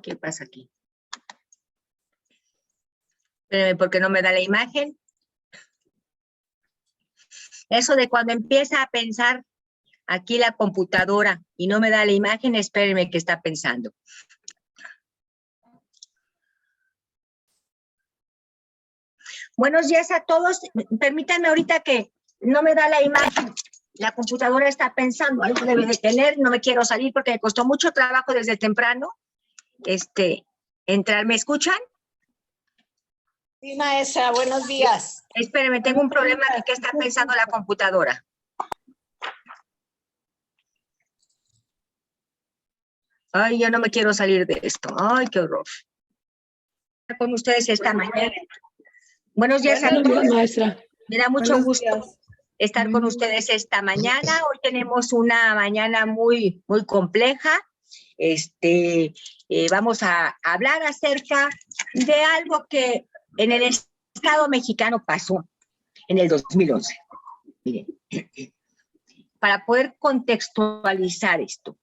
¿Qué pasa aquí? Espérenme, porque no me da la imagen. Eso de cuando empieza a pensar aquí la computadora y no me da la imagen, espérenme que está pensando. Buenos días a todos. Permítanme ahorita que no me da la imagen. La computadora está pensando, algo debe de tener, no me quiero salir porque me costó mucho trabajo desde temprano entrar. ¿Me escuchan? Sí, maestra, buenos días. Espérenme, tengo un problema de qué está pensando la computadora. Ay, yo no me quiero salir de esto. Ay, qué horror. Con ustedes esta mañana. Buenos días a todos, maestra. Me da mucho gusto estar con ustedes esta mañana. Hoy tenemos una mañana muy, muy compleja. Vamos a hablar acerca de algo que en el Estado mexicano pasó en el 2011. Miren, para poder contextualizar esto.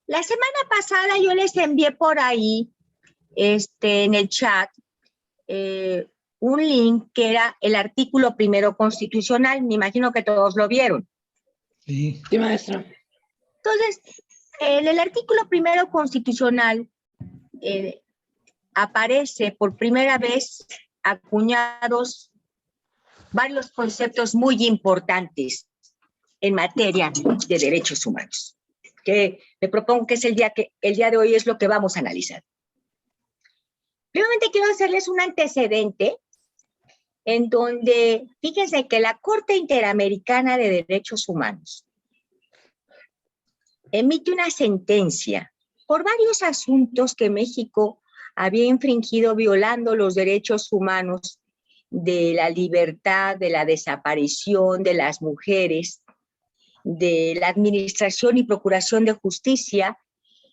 La semana pasada yo les envié por ahí, en el chat, un link que era el artículo 1 constitucional. Me imagino que todos lo vieron. Sí, maestra. Entonces, en el artículo 1 constitucional aparece por primera vez acuñados varios conceptos muy importantes en materia de derechos humanos, que me propongo que es el día de hoy es lo que vamos a analizar. Primeramente quiero hacerles un antecedente en donde, fíjense que la Corte Interamericana de Derechos Humanos emite una sentencia por varios asuntos que México había infringido violando los derechos humanos de la libertad, de la desaparición de las mujeres, de la administración y procuración de justicia.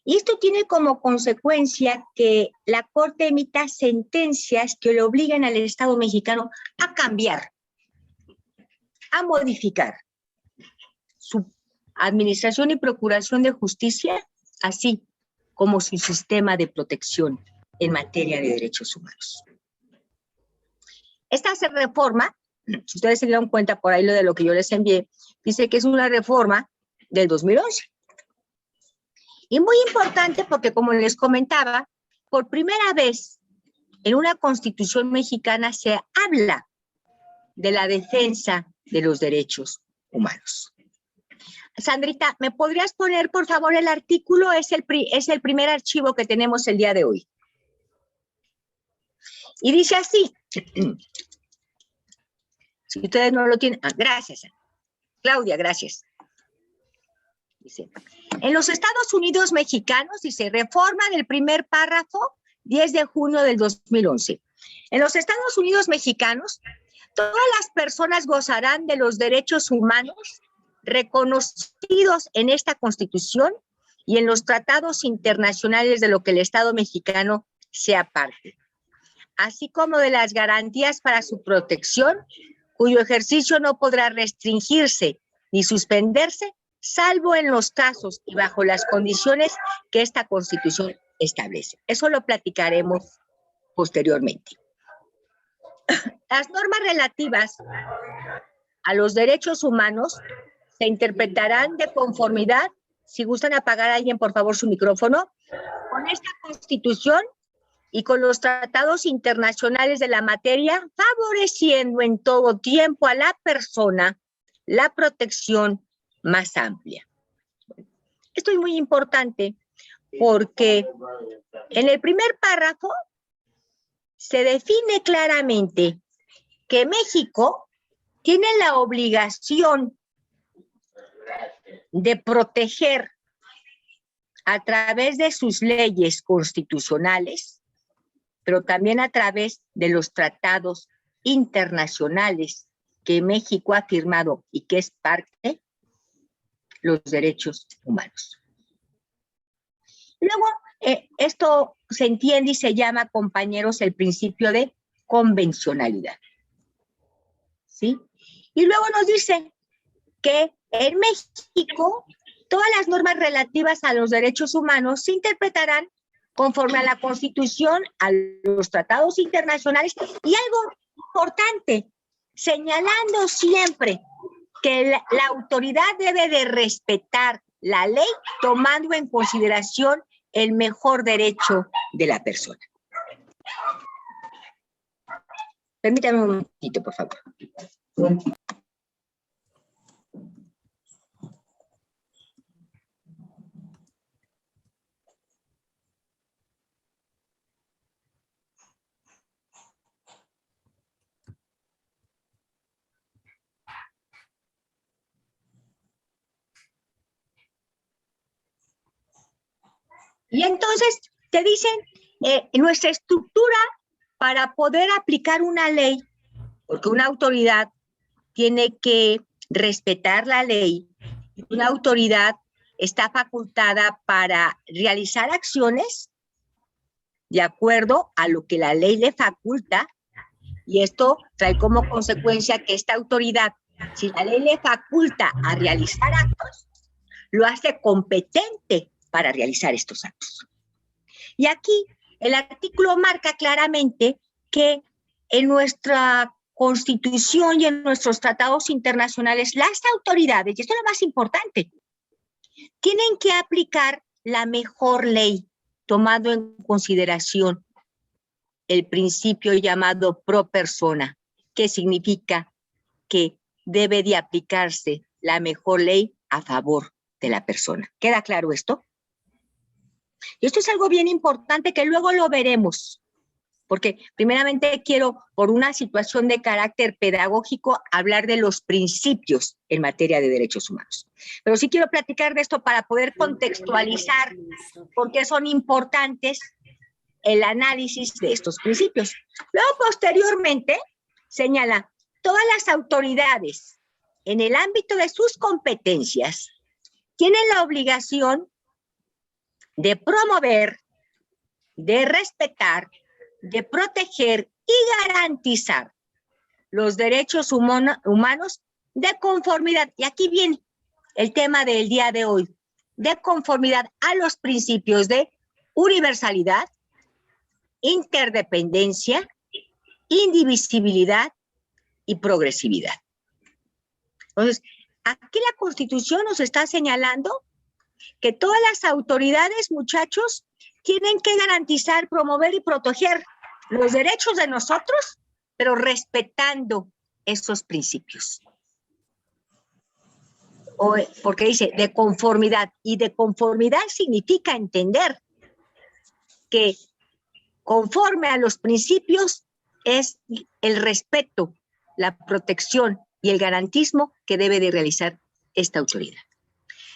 Y esto tiene como consecuencia que la Corte emita sentencias que le obliguen al Estado mexicano a cambiar, a modificar su administración y procuración de justicia, así como su sistema de protección en materia de derechos humanos. Esta reforma, si ustedes se dieron cuenta por ahí lo de lo que yo les envié, dice que es una reforma del 2011. Y muy importante porque, como les comentaba, por primera vez en una constitución mexicana se habla de la defensa de los derechos humanos. Sandrita, ¿me podrías poner, por favor, el artículo? Es el primer archivo que tenemos el día de hoy. Y dice así. Si ustedes no lo tienen... gracias, Claudia, gracias. Dice, en los Estados Unidos mexicanos, dice, reforma del primer párrafo, 10 de junio del 2011. En los Estados Unidos mexicanos, todas las personas gozarán de los derechos humanos reconocidos en esta Constitución y en los tratados internacionales de lo que el Estado mexicano sea parte, así como de las garantías para su protección, cuyo ejercicio no podrá restringirse ni suspenderse, salvo en los casos y bajo las condiciones que esta Constitución establece. Eso lo platicaremos posteriormente. Las normas relativas a los derechos humanos se interpretarán de conformidad, si gustan apagar a alguien, por favor, su micrófono, con esta Constitución y con los tratados internacionales de la materia, favoreciendo en todo tiempo a la persona la protección más amplia. Esto es muy importante porque en el primer párrafo se define claramente que México tiene la obligación de proteger a través de sus leyes constitucionales, pero también a través de los tratados internacionales que México ha firmado y que es parte, los derechos humanos. Luego, esto se entiende y se llama, compañeros, el principio de convencionalidad. ¿Sí? Y luego nos dice que en México todas las normas relativas a los derechos humanos se interpretarán conforme a la Constitución, a los tratados internacionales y algo importante, señalando siempre que la autoridad debe de respetar la ley tomando en consideración el mejor derecho de la persona. Permítame un momentito, por favor. Y entonces te dicen, nuestra estructura para poder aplicar una ley, porque una autoridad tiene que respetar la ley, una autoridad está facultada para realizar acciones de acuerdo a lo que la ley le faculta, y esto trae como consecuencia que esta autoridad, si la ley le faculta a realizar actos, lo hace competente para realizar estos actos. Y aquí el artículo marca claramente que en nuestra Constitución y en nuestros tratados internacionales, las autoridades, y esto es lo más importante, tienen que aplicar la mejor ley, tomando en consideración el principio llamado pro persona, que significa que debe de aplicarse la mejor ley a favor de la persona. ¿Queda claro esto? Y esto es algo bien importante que luego lo veremos, porque primeramente quiero, por una situación de carácter pedagógico, hablar de los principios en materia de derechos humanos. Pero sí quiero platicar de esto para poder contextualizar por qué son importantes el análisis de estos principios. Luego, posteriormente, señala, todas las autoridades en el ámbito de sus competencias tienen la obligación de promover, de respetar, de proteger y garantizar los derechos humanos de conformidad. Y aquí viene el tema del día de hoy, de conformidad a los principios de universalidad, interdependencia, indivisibilidad y progresividad. Entonces, aquí la Constitución nos está señalando que todas las autoridades, muchachos, tienen que garantizar, promover y proteger los derechos de nosotros, pero respetando esos principios. Porque dice de conformidad, y de conformidad significa entender que conforme a los principios es el respeto, la protección y el garantismo que debe de realizar esta autoridad.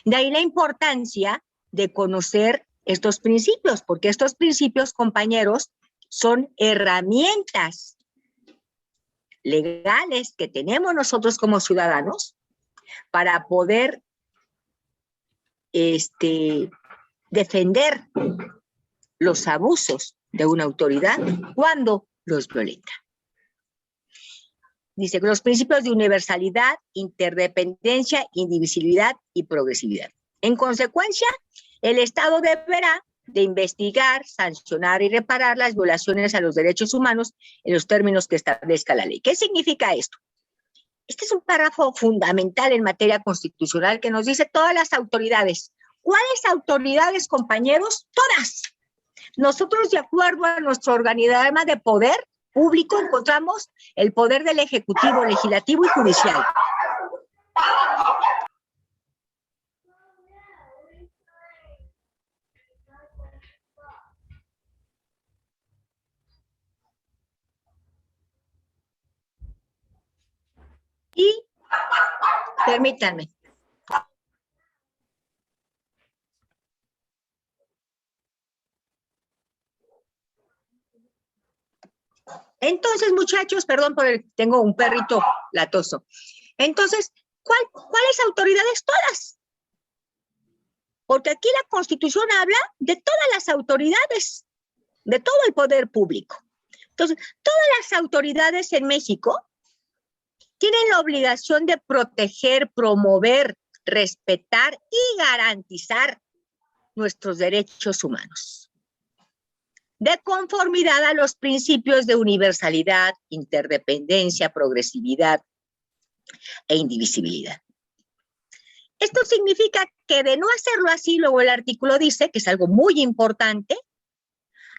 De ahí la importancia de conocer estos principios, porque estos principios, compañeros, son herramientas legales que tenemos nosotros como ciudadanos para poder defender los abusos de una autoridad cuando los violenta. Dice que los principios de universalidad, interdependencia, indivisibilidad y progresividad. En consecuencia, el Estado deberá de investigar, sancionar y reparar las violaciones a los derechos humanos en los términos que establezca la ley. ¿Qué significa esto? Este es un párrafo fundamental en materia constitucional que nos dice todas las autoridades. ¿Cuáles autoridades, compañeros? Todas. Nosotros, de acuerdo a nuestro organigrama de poder público, encontramos el poder del Ejecutivo, Legislativo y Judicial. Y, permítanme. Entonces, muchachos, perdón, tengo un perrito latoso. Entonces, ¿cuáles autoridades? Todas. Porque aquí la Constitución habla de todas las autoridades, de todo el poder público. Entonces, todas las autoridades en México tienen la obligación de proteger, promover, respetar y garantizar nuestros derechos humanos. de conformidad a los principios de universalidad, interdependencia, progresividad e indivisibilidad. Esto significa que de no hacerlo así, luego el artículo dice, que es algo muy importante,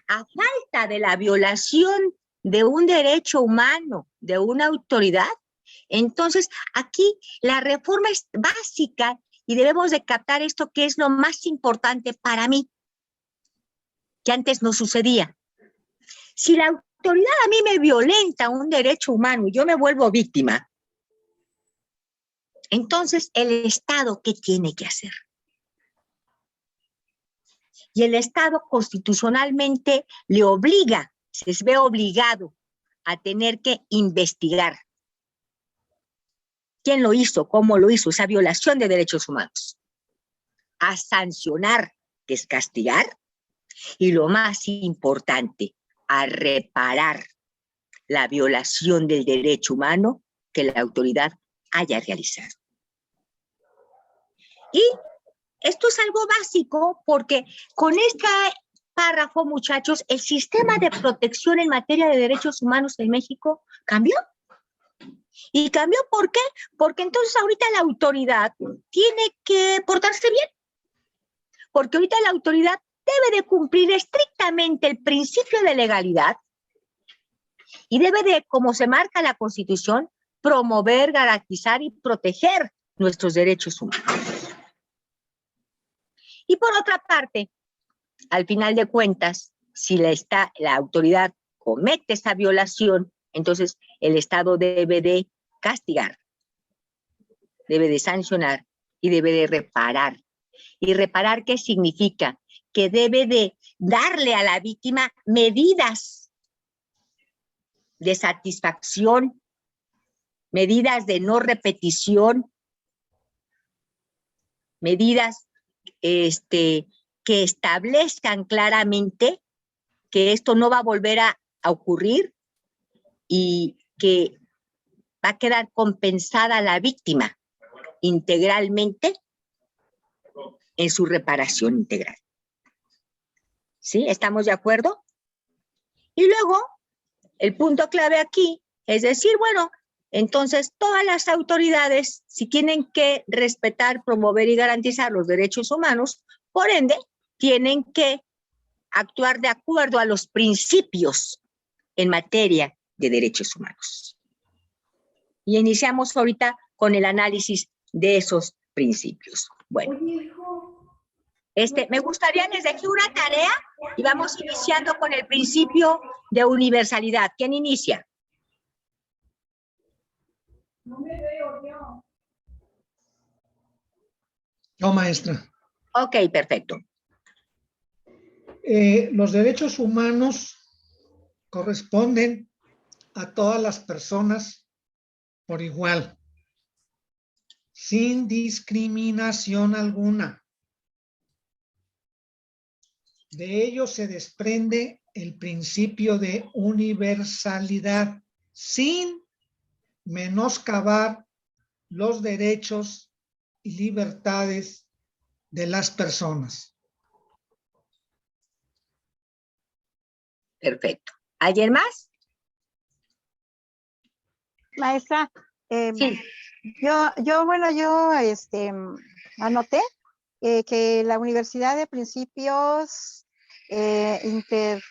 a falta de la violación de un derecho humano, de una autoridad, entonces aquí la reforma es básica y debemos de captar esto que es lo más importante para mí, que antes no sucedía. Si la autoridad a mí me violenta un derecho humano y yo me vuelvo víctima, entonces el Estado, ¿qué tiene que hacer? Y el Estado constitucionalmente le obliga, se ve obligado a tener que investigar quién lo hizo, cómo lo hizo, esa violación de derechos humanos, a sancionar, que es castigar, y lo más importante, a reparar la violación del derecho humano que la autoridad haya realizado. Y esto es algo básico porque con este párrafo, muchachos, el sistema de protección en materia de derechos humanos en México cambió. ¿Y cambió por qué? Porque entonces ahorita la autoridad tiene que portarse bien. Porque ahorita la autoridad debe de cumplir estrictamente el principio de legalidad y debe de, como se marca la Constitución, promover, garantizar y proteger nuestros derechos humanos. Y por otra parte, al final de cuentas, si la autoridad comete esa violación, entonces el Estado debe de castigar, debe de sancionar y debe de reparar. ¿Y reparar qué significa? Que debe de darle a la víctima medidas de satisfacción, medidas de no repetición, medidas que establezcan claramente que esto no va a volver a ocurrir y que va a quedar compensada la víctima integralmente en su reparación integral. ¿Sí? ¿Estamos de acuerdo? Y luego, el punto clave aquí es decir, bueno, entonces todas las autoridades, si tienen que respetar, promover y garantizar los derechos humanos, por ende, tienen que actuar de acuerdo a los principios en materia de derechos humanos. Y iniciamos ahorita con el análisis de esos principios. Bueno, me gustaría les dejé una tarea y vamos iniciando con el principio de universalidad. ¿Quién inicia? No me veo yo. Yo, maestra. Ok, perfecto. Los derechos humanos corresponden a todas las personas por igual, sin discriminación alguna. De ello se desprende el principio de universalidad, sin menoscabar los derechos y libertades de las personas. Perfecto. ¿Alguien más? Maestra, Sí. yo anoté que la Universidad de Principios,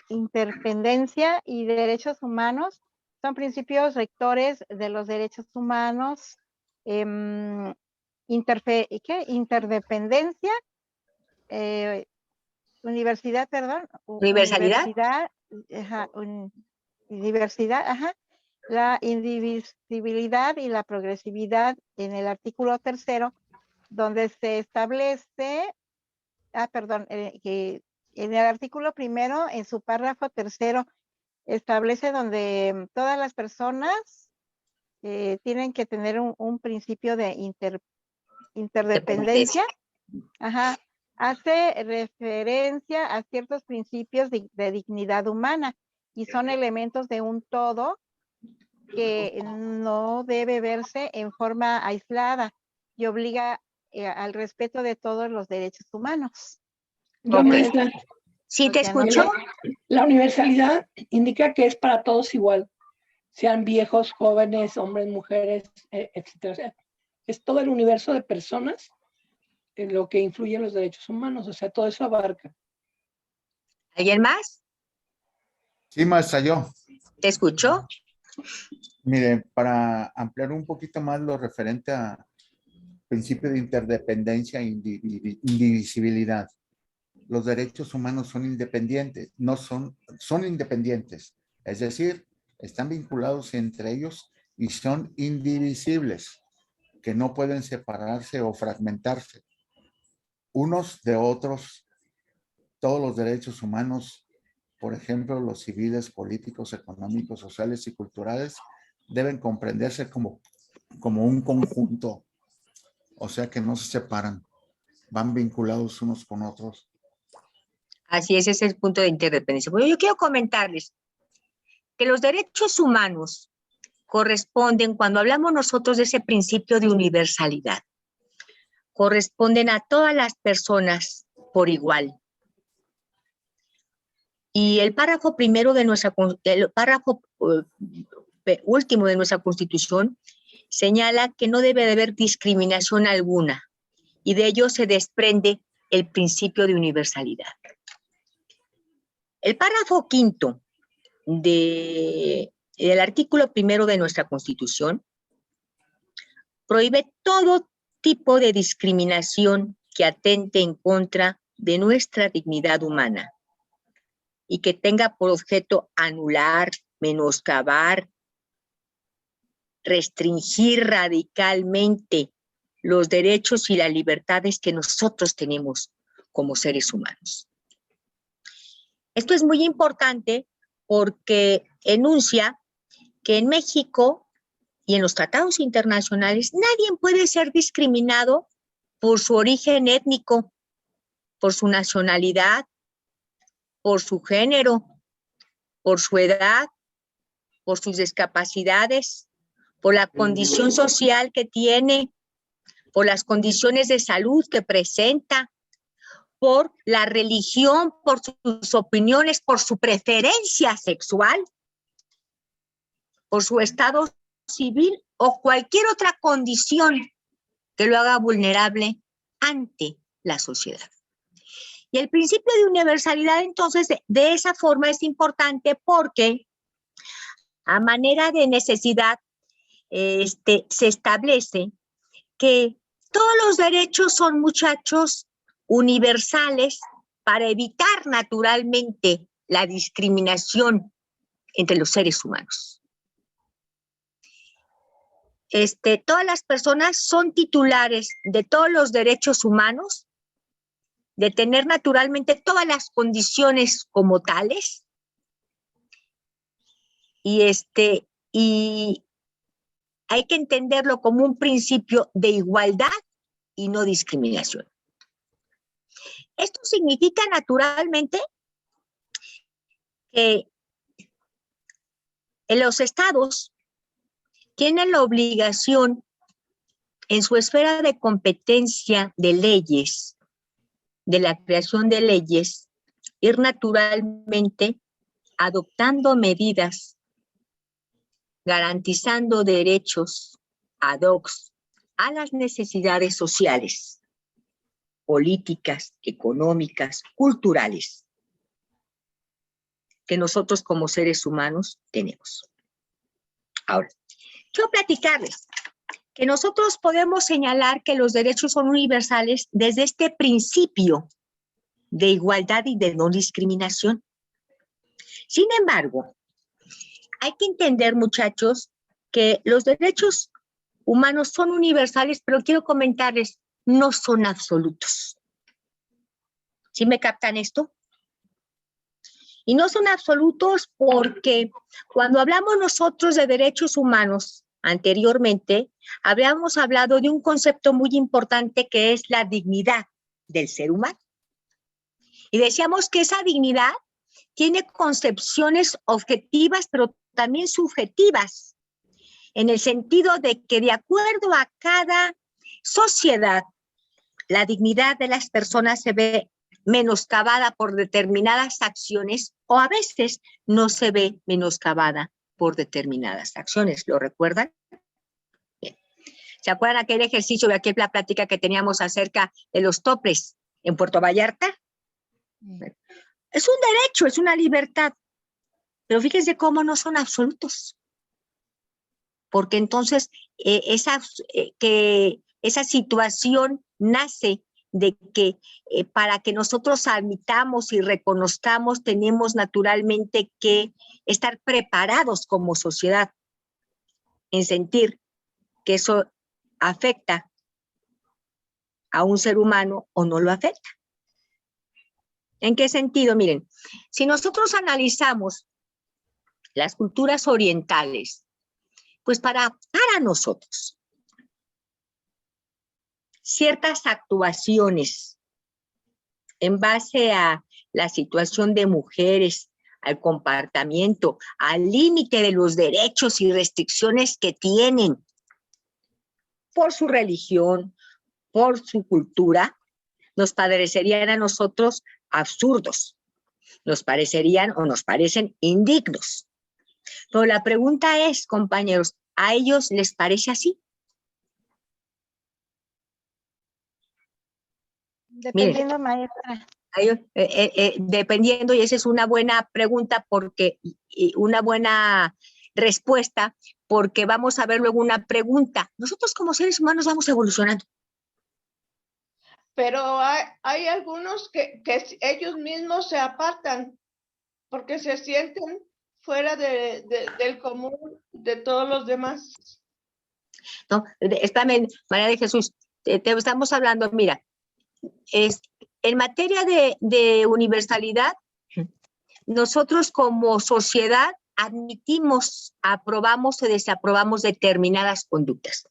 Interdependencia y Derechos Humanos son principios rectores de los derechos humanos, interdependencia, universalidad, la indivisibilidad y la progresividad en el artículo 3, donde se establece, que en el artículo 1, en su párrafo 3, establece donde todas las personas tienen que tener un principio de interdependencia. Ajá. Hace referencia a ciertos principios de dignidad humana y son elementos de un todo que no debe verse en forma aislada y obliga al respeto de todos los derechos humanos. Okay. ¿Sí te escucho? La universalidad indica que es para todos igual, sean viejos, jóvenes, hombres, mujeres, etcétera. O sea, es todo el universo de personas en lo que influye en los derechos humanos, o sea, todo eso abarca. ¿Alguien más? Sí, maestra, yo. ¿Te escuchó? Mire, para ampliar un poquito más lo referente a principio de interdependencia e indivisibilidad. Los derechos humanos son independientes, son independientes, es decir, están vinculados entre ellos y son indivisibles, que no pueden separarse o fragmentarse unos de otros. Todos los derechos humanos, por ejemplo, los civiles, políticos, económicos, sociales y culturales, deben comprenderse como un conjunto, o sea que no se separan, van vinculados unos con otros. Así es, ese es el punto de interdependencia. Bueno, yo quiero comentarles que los derechos humanos corresponden, cuando hablamos nosotros de ese principio de universalidad, corresponden a todas las personas por igual. Y el párrafo último de nuestra Constitución señala que no debe de haber discriminación alguna, y de ello se desprende el principio de universalidad. El párrafo quinto del artículo 1 de nuestra Constitución prohíbe todo tipo de discriminación que atente en contra de nuestra dignidad humana y que tenga por objeto anular, menoscabar, restringir radicalmente los derechos y las libertades que nosotros tenemos como seres humanos. Esto es muy importante porque enuncia que en México y en los tratados internacionales nadie puede ser discriminado por su origen étnico, por su nacionalidad, por su género, por su edad, por sus discapacidades, por la condición social que tiene, por las condiciones de salud que presenta, por la religión, por sus opiniones, por su preferencia sexual, por su estado civil o cualquier otra condición que lo haga vulnerable ante la sociedad. Y el principio de universalidad, entonces, de esa forma es importante porque a manera de necesidad se establece que todos los derechos son, muchachos, universales para evitar naturalmente la discriminación entre los seres humanos. Todas las personas son titulares de todos los derechos humanos, de tener naturalmente todas las condiciones como tales, y hay que entenderlo como un principio de igualdad y no discriminación. Esto significa naturalmente que los estados tienen la obligación en su esfera de competencia de leyes, de la creación de leyes, ir naturalmente adoptando medidas, garantizando derechos ad hoc a las necesidades sociales, políticas, económicas, culturales, que nosotros como seres humanos tenemos. Ahora, quiero platicarles que nosotros podemos señalar que los derechos son universales desde este principio de igualdad y de no discriminación. Sin embargo, hay que entender, muchachos, que los derechos humanos son universales, pero quiero comentarles, no son absolutos. ¿Sí me captan esto? Y no son absolutos porque cuando hablamos nosotros de derechos humanos anteriormente, habíamos hablado de un concepto muy importante que es la dignidad del ser humano. Y decíamos que esa dignidad tiene concepciones objetivas, pero también subjetivas, en el sentido de que de acuerdo a cada sociedad, la dignidad de las personas se ve menoscabada por determinadas acciones o a veces no se ve menoscabada por determinadas acciones. ¿Lo recuerdan? Bien. ¿Se acuerdan aquel ejercicio de aquella plática que teníamos acerca de los topes en Puerto Vallarta? Es un derecho, es una libertad, pero fíjense cómo no son absolutos. Porque entonces esa situación nace de que para que nosotros admitamos y reconozcamos, tenemos naturalmente que estar preparados como sociedad en sentir que eso afecta a un ser humano o no lo afecta. ¿En qué sentido? Miren, si nosotros analizamos las culturas orientales, pues para nosotros, ciertas actuaciones en base a la situación de mujeres, al comportamiento, al límite de los derechos y restricciones que tienen por su religión, por su cultura, nos parecerían a nosotros absurdos, nos parecerían o nos parecen indignos. Pero la pregunta es, compañeros, ¿a ellos les parece así? Dependiendo, maestra. Dependiendo, y esa es una buena pregunta porque, y una buena respuesta, porque vamos a ver luego una pregunta. Nosotros como seres humanos vamos evolucionando. Pero hay algunos que ellos mismos se apartan porque se sienten fuera del común de todos los demás. No, espérame, María de Jesús, te estamos hablando, mira, en materia de universalidad, nosotros como sociedad admitimos, aprobamos o desaprobamos determinadas conductas.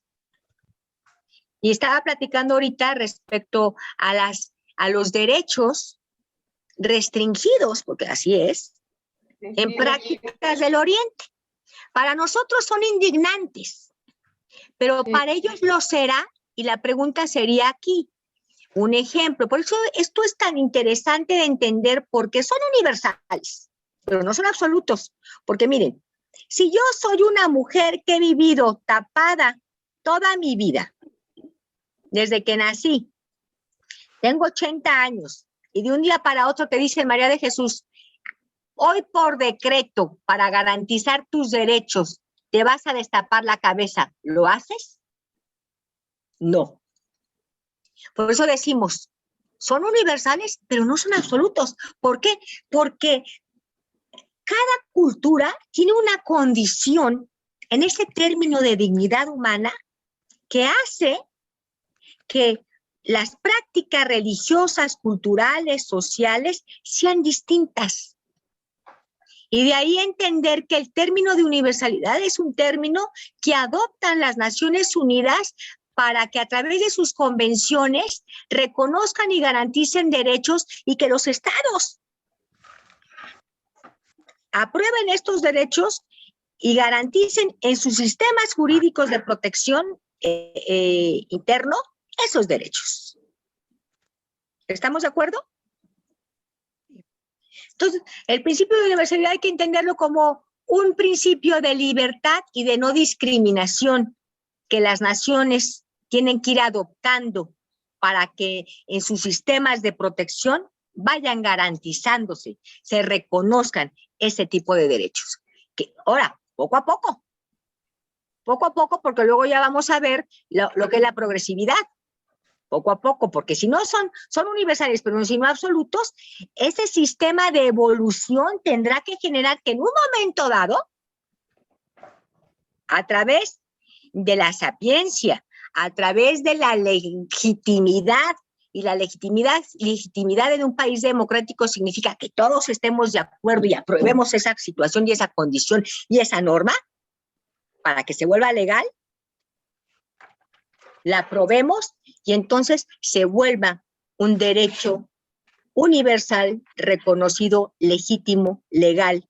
Y estaba platicando ahorita respecto a los derechos restringidos, porque así es, en prácticas del Oriente. Para nosotros son indignantes, pero para ellos lo será, y la pregunta sería aquí, un ejemplo. Por eso esto es tan interesante de entender, porque son universales, pero no son absolutos. Porque miren, si yo soy una mujer que he vivido tapada toda mi vida, desde que nací, tengo 80 años, y de un día para otro te dice María de Jesús, hoy por decreto, para garantizar tus derechos, te vas a destapar la cabeza, ¿lo haces? No. Por eso decimos, son universales, pero no son absolutos. ¿Por qué? Porque cada cultura tiene una condición en ese término de dignidad humana que hace que las prácticas religiosas, culturales, sociales sean distintas. Y de ahí entender que el término de universalidad es un término que adoptan las Naciones Unidas para que a través de sus convenciones reconozcan y garanticen derechos y que los estados aprueben estos derechos y garanticen en sus sistemas jurídicos de protección interno esos derechos. ¿Estamos de acuerdo? Entonces, el principio de universalidad hay que entenderlo como un principio de libertad y de no discriminación que las naciones tienen que ir adoptando para que en sus sistemas de protección vayan garantizándose, se reconozcan ese tipo de derechos. Que ahora, poco a poco, porque luego ya vamos a ver lo que es la progresividad. Poco a poco, porque si no son universales, pero si no absolutos, ese sistema de evolución tendrá que generar que en un momento dado, a través de la sapiencia, a través de la legitimidad, y la legitimidad en un país democrático significa que todos estemos de acuerdo y aprobemos esa situación y esa condición y esa norma para que se vuelva legal, la aprobemos y entonces se vuelva un derecho universal, reconocido, legítimo, legal,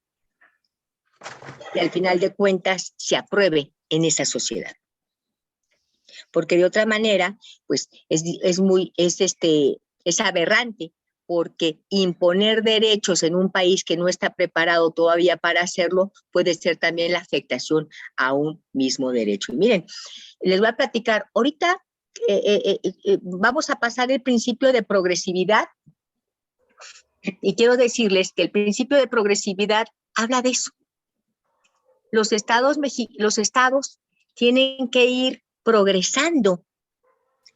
y al final de cuentas se apruebe en esa sociedad. Porque de otra manera, pues es aberrante porque imponer derechos en un país que no está preparado todavía para hacerlo puede ser también la afectación a un mismo derecho. Y miren, les voy a platicar, ahorita vamos a pasar el principio de progresividad y quiero decirles que el principio de progresividad habla de eso. Los estados tienen que ir progresando,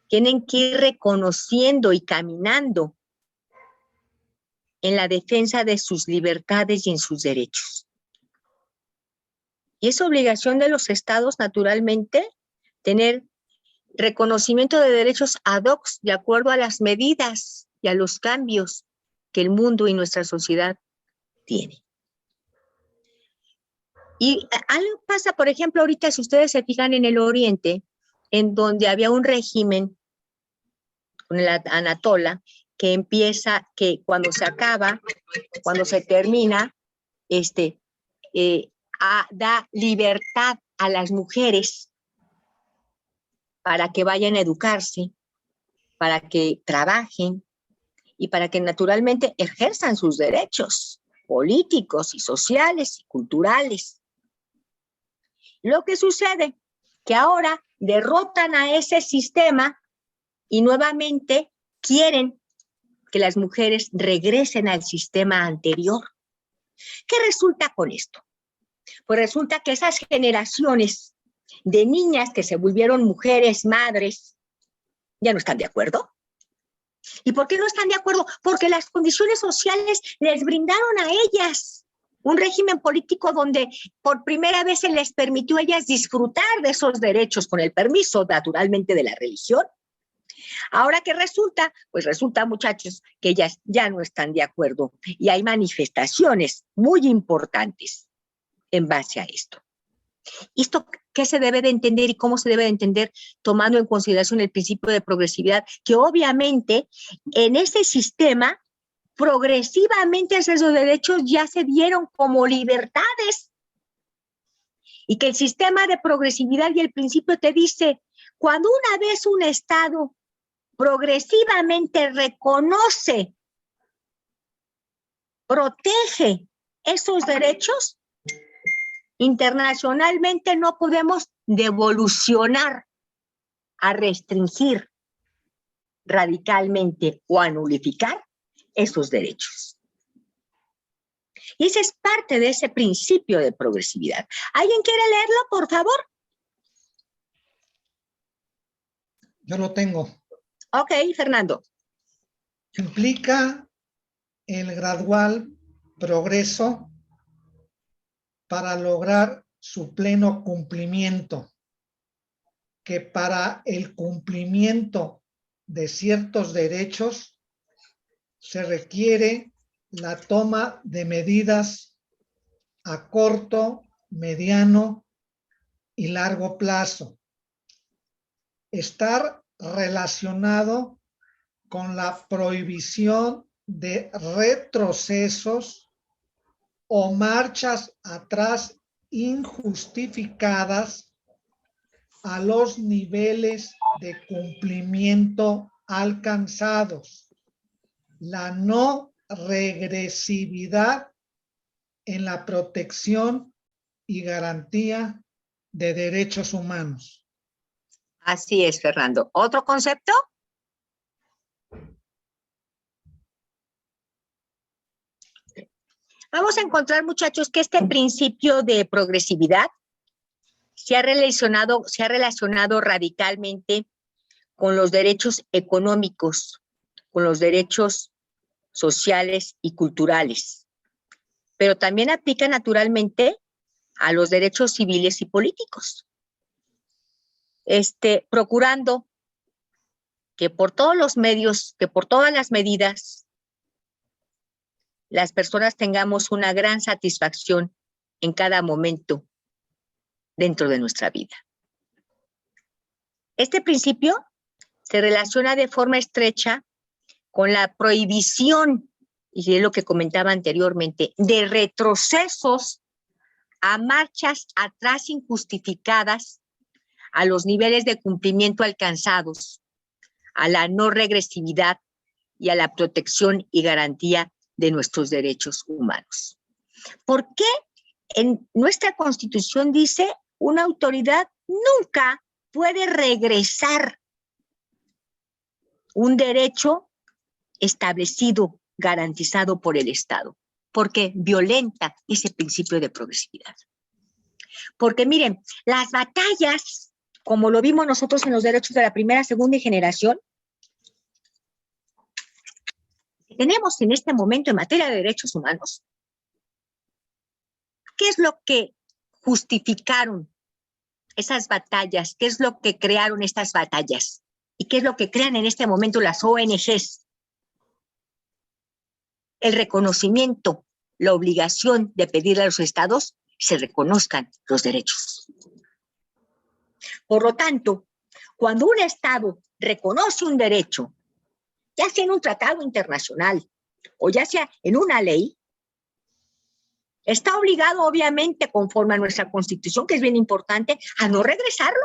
tienen que ir reconociendo y caminando en la defensa de sus libertades y en sus derechos. Y es obligación de los estados, naturalmente, tener reconocimiento de derechos ad hoc de acuerdo a las medidas y a los cambios que el mundo y nuestra sociedad tiene. Y algo pasa, por ejemplo, ahorita si ustedes se fijan en el Oriente, en donde había un régimen con la Anatola, que empieza, que cuando se acaba, cuando se termina, da libertad a las mujeres para que vayan a educarse, para que trabajen y para que naturalmente ejerzan sus derechos políticos y sociales y culturales. Lo que sucede que ahora derrotan a ese sistema y nuevamente quieren que las mujeres regresen al sistema anterior. ¿Qué resulta con esto? Pues resulta que esas generaciones de niñas que se volvieron mujeres, madres, ya no están de acuerdo. ¿Y por qué no están de acuerdo? Porque las condiciones sociales les brindaron a ellas un régimen político donde por primera vez se les permitió a ellas disfrutar de esos derechos con el permiso, naturalmente, de la religión. Ahora, ¿qué resulta? Pues resulta, muchachos, que ellas ya no están de acuerdo y hay manifestaciones muy importantes en base a esto. ¿Esto qué se debe de entender y cómo se debe de entender tomando en consideración el principio de progresividad? Que obviamente en ese sistema progresivamente esos derechos ya se dieron como libertades y que el sistema de progresividad y el principio te dice, cuando una vez un Estado progresivamente reconoce, protege esos derechos, internacionalmente no podemos devolucionar a restringir radicalmente o a nulificar esos derechos. Y esa es parte de ese principio de progresividad. ¿Alguien quiere leerlo, por favor? Yo lo tengo. Ok, Fernando. Implica el gradual progreso para lograr su pleno cumplimiento, que para el cumplimiento de ciertos derechos se requiere la toma de medidas a corto, mediano y largo plazo. Estar relacionado con la prohibición de retrocesos o marchas atrás injustificadas a los niveles de cumplimiento alcanzados. La no regresividad en la protección y garantía de derechos humanos. Así es, Fernando. ¿Otro concepto? Vamos a encontrar, muchachos, que este principio de progresividad se ha relacionado radicalmente con los derechos económicos, con los derechos sociales y culturales, pero también aplica naturalmente a los derechos civiles y políticos, procurando que por todos los medios, que por todas las medidas, las personas tengamos una gran satisfacción en cada momento dentro de nuestra vida. Este principio se relaciona de forma estrecha con la prohibición, y es lo que comentaba anteriormente, de retrocesos a marchas atrás injustificadas a los niveles de cumplimiento alcanzados, a la no regresividad y a la protección y garantía de nuestros derechos humanos. ¿Por qué en nuestra Constitución dice una autoridad nunca puede regresar un derecho establecido, garantizado por el Estado? Porque violenta ese principio de progresividad. Porque miren, las batallas, como lo vimos nosotros en los derechos de la primera, segunda y generación, que tenemos en este momento en materia de derechos humanos, ¿qué es lo que justificaron esas batallas? ¿Qué es lo que crearon estas batallas? ¿Y qué es lo que crean en este momento las ONGs? El reconocimiento, la obligación de pedirle a los estados se reconozcan los derechos. Por lo tanto, cuando un estado reconoce un derecho, ya sea en un tratado internacional o ya sea en una ley, está obligado, obviamente, conforme a nuestra Constitución, que es bien importante, a no regresarlo.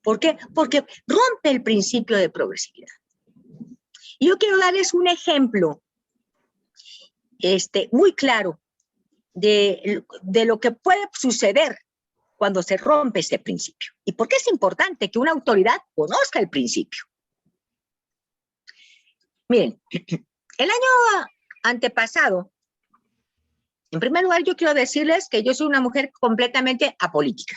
¿Por qué? Porque rompe el principio de progresividad. Y yo quiero darles un ejemplo muy claro de lo que puede suceder cuando se rompe ese principio. ¿Y por qué es importante que una autoridad conozca el principio? Miren, el año antepasado, en primer lugar, yo quiero decirles que yo soy una mujer completamente apolítica.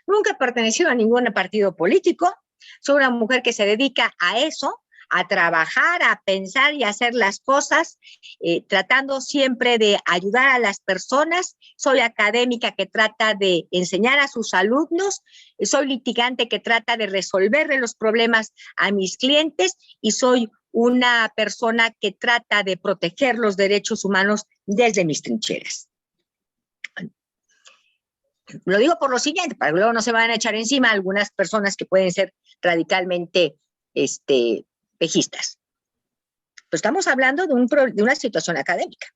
Nunca he pertenecido a ningún partido político. Soy una mujer que se dedica a eso, a trabajar, a pensar y a hacer las cosas, tratando siempre de ayudar a las personas. Soy académica que trata de enseñar a sus alumnos, soy litigante que trata de resolverle los problemas a mis clientes y soy una persona que trata de proteger los derechos humanos desde mis trincheras. Lo digo por lo siguiente, para que luego no se van a echar encima algunas personas que pueden ser radicalmente pejistas. Pues estamos hablando de una situación académica.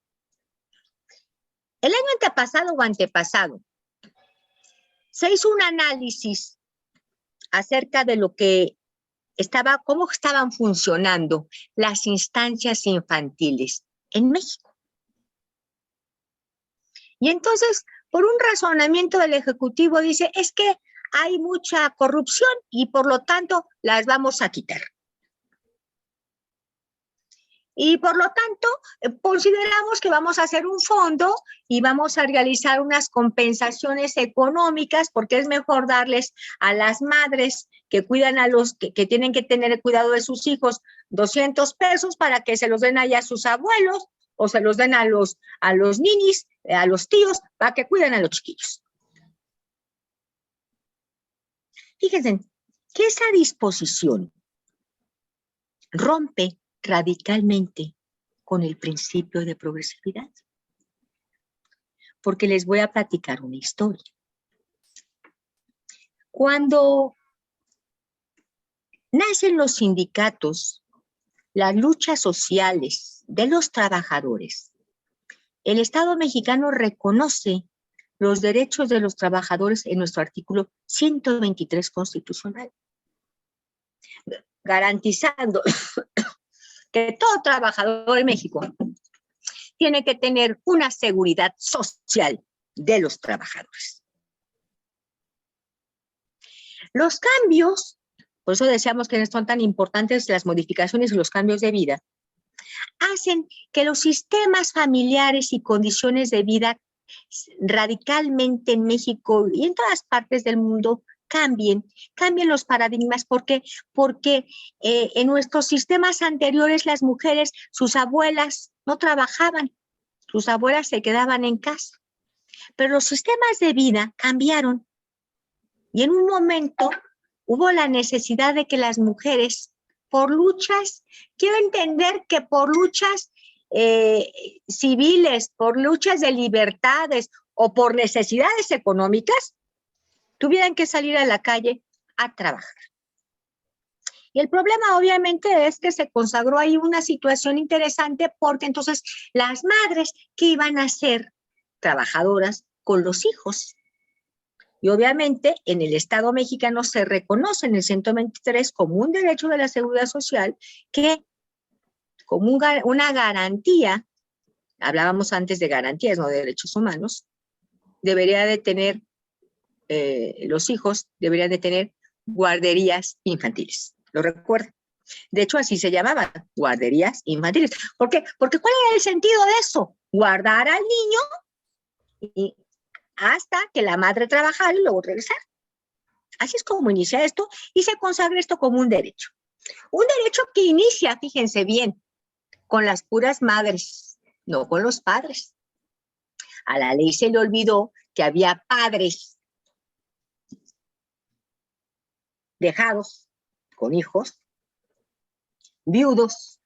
El año antepasado se hizo un análisis acerca de lo que cómo estaban funcionando las instancias infantiles en México. Y entonces, por un razonamiento del Ejecutivo, dice, es que hay mucha corrupción y por lo tanto las vamos a quitar. Y por lo tanto, consideramos que vamos a hacer un fondo y vamos a realizar unas compensaciones económicas porque es mejor darles a las madres que cuidan a los que tienen que tener el cuidado de sus hijos 200 pesos para que se los den allá a sus abuelos o se los den a los ninis, a los tíos, para que cuiden a los chiquillos. Fíjense que esa disposición rompe radicalmente con el principio de progresividad. Porque les voy a platicar una historia. Cuando nacen los sindicatos, las luchas sociales de los trabajadores, el Estado mexicano reconoce los derechos de los trabajadores en nuestro artículo 123 constitucional, garantizando que todo trabajador en México tiene que tener una seguridad social de los trabajadores. Los cambios, por eso decíamos que son tan importantes las modificaciones y los cambios de vida, hacen que los sistemas familiares y condiciones de vida radicalmente en México y en todas partes del mundo cambien los paradigmas. ¿Por qué? Porque en nuestros sistemas anteriores las mujeres, sus abuelas no trabajaban, sus abuelas se quedaban en casa, pero los sistemas de vida cambiaron y en un momento hubo la necesidad de que las mujeres, por luchas, quiero entender que por luchas civiles, por luchas de libertades o por necesidades económicas, tuvieran que salir a la calle a trabajar. Y el problema obviamente es que se consagró ahí una situación interesante porque entonces las madres que iban a ser trabajadoras con los hijos. Y obviamente en el Estado mexicano se reconoce en el 123 como un derecho de la seguridad social que como una garantía, hablábamos antes de garantías, no de derechos humanos, debería de tener, los hijos deberían de tener guarderías infantiles. ¿Lo recuerdan? De hecho, así se llamaban, guarderías infantiles. ¿Por qué? Porque ¿cuál era el sentido de eso? Guardar al niño y hasta que la madre trabajara y luego regresar. Así es como inicia esto y se consagra esto como un derecho. Un derecho que inicia, fíjense bien, con las puras madres, no con los padres. A la ley se le olvidó que había padres dejados con hijos, viudos,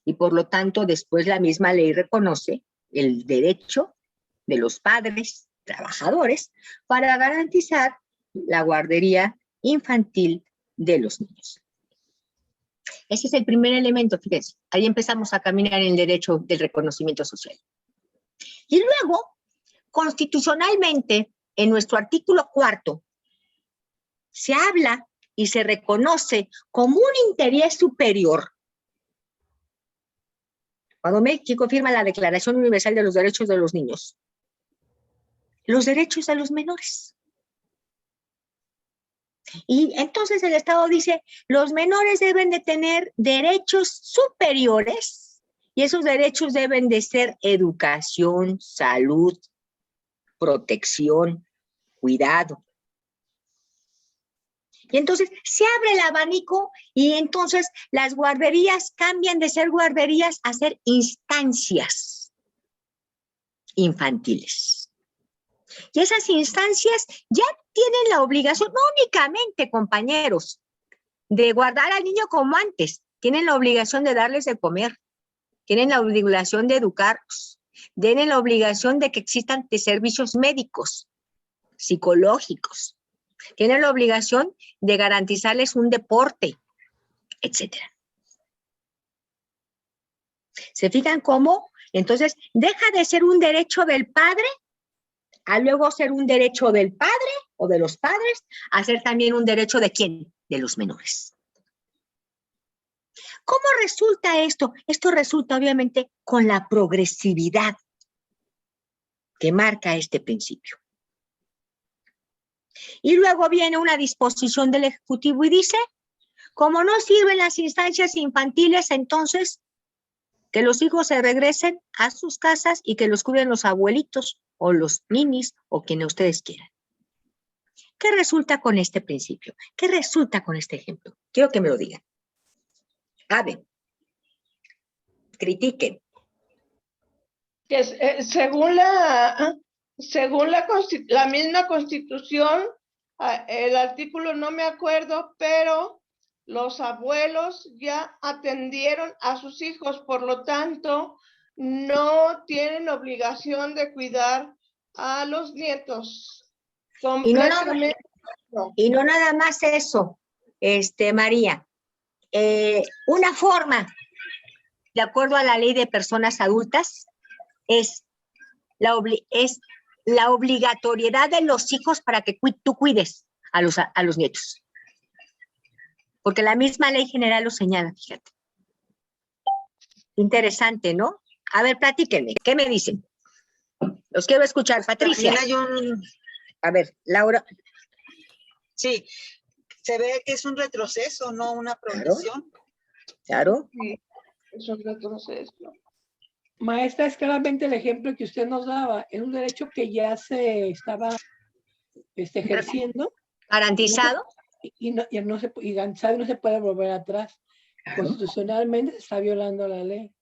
y por lo tanto después la misma ley reconoce el derecho de los padres trabajadores para garantizar la guardería infantil de los niños. Ese es el primer elemento, fíjense. Ahí empezamos a caminar en el derecho del reconocimiento social. Y luego, constitucionalmente, en nuestro artículo 4, se habla y se reconoce como un interés superior. Cuando México firma la Declaración Universal de los Derechos de los Niños, los derechos de los menores. Y entonces el Estado dice, los menores deben de tener derechos superiores y esos derechos deben de ser educación, salud, protección, cuidado. Y entonces se abre el abanico y entonces las guarderías cambian de ser guarderías a ser instancias infantiles. Y esas instancias ya tienen la obligación, no únicamente, compañeros, de guardar al niño como antes, tienen la obligación de darles de comer, tienen la obligación de educarlos, tienen la obligación de que existan servicios médicos, psicológicos, tienen la obligación de garantizarles un deporte, etcétera. ¿Se fijan cómo? Entonces, deja de ser un derecho del padre a luego ser un derecho del padre o de los padres, a ser también un derecho de ¿quién? De los menores. ¿Cómo resulta esto? Esto resulta obviamente con la progresividad que marca este principio. Y luego viene una disposición del Ejecutivo y dice, como no sirven las instancias infantiles, entonces que los hijos se regresen a sus casas y que los cuiden los abuelitos o los ninis o quienes ustedes quieran. ¿Qué resulta con este principio? ¿Qué resulta con este ejemplo? Quiero que me lo digan. A ver, critiquen. Que según la misma Constitución, el artículo no me acuerdo, pero los abuelos ya atendieron a sus hijos, por lo tanto, no tienen obligación de cuidar a los nietos. Y no nada más eso, María. Una forma, de acuerdo a la ley de personas adultas, es la obligatoriedad de los hijos para que tú cuides a los nietos. Porque la misma ley general lo señala, fíjate. Interesante, ¿no? A ver, platíquenme, ¿qué me dicen? Los quiero escuchar, Patricia. También hay A ver, Laura. sí, se ve que es un retroceso, no una progresión. Claro. Sí, es un retroceso. Maestra, es claramente el ejemplo que usted nos daba. Es un derecho que ya se estaba ejerciendo. Garantizado. Y garantizado no se puede volver atrás. Claro. Constitucionalmente se está violando la ley.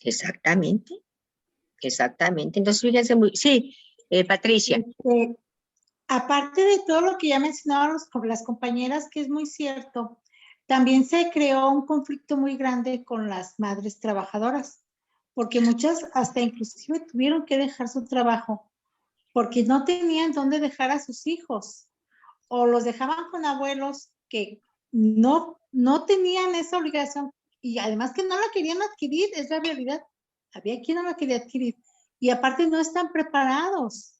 Exactamente. Exactamente. Entonces, fíjense sí, Patricia. Aparte de todo lo que ya mencionaron las compañeras, que es muy cierto, también se creó un conflicto muy grande con las madres trabajadoras, porque muchas hasta inclusive tuvieron que dejar su trabajo porque no tenían dónde dejar a sus hijos o los dejaban con abuelos que no tenían esa obligación y además que no la querían adquirir, es la realidad. Había quien no la quería adquirir y aparte no están preparados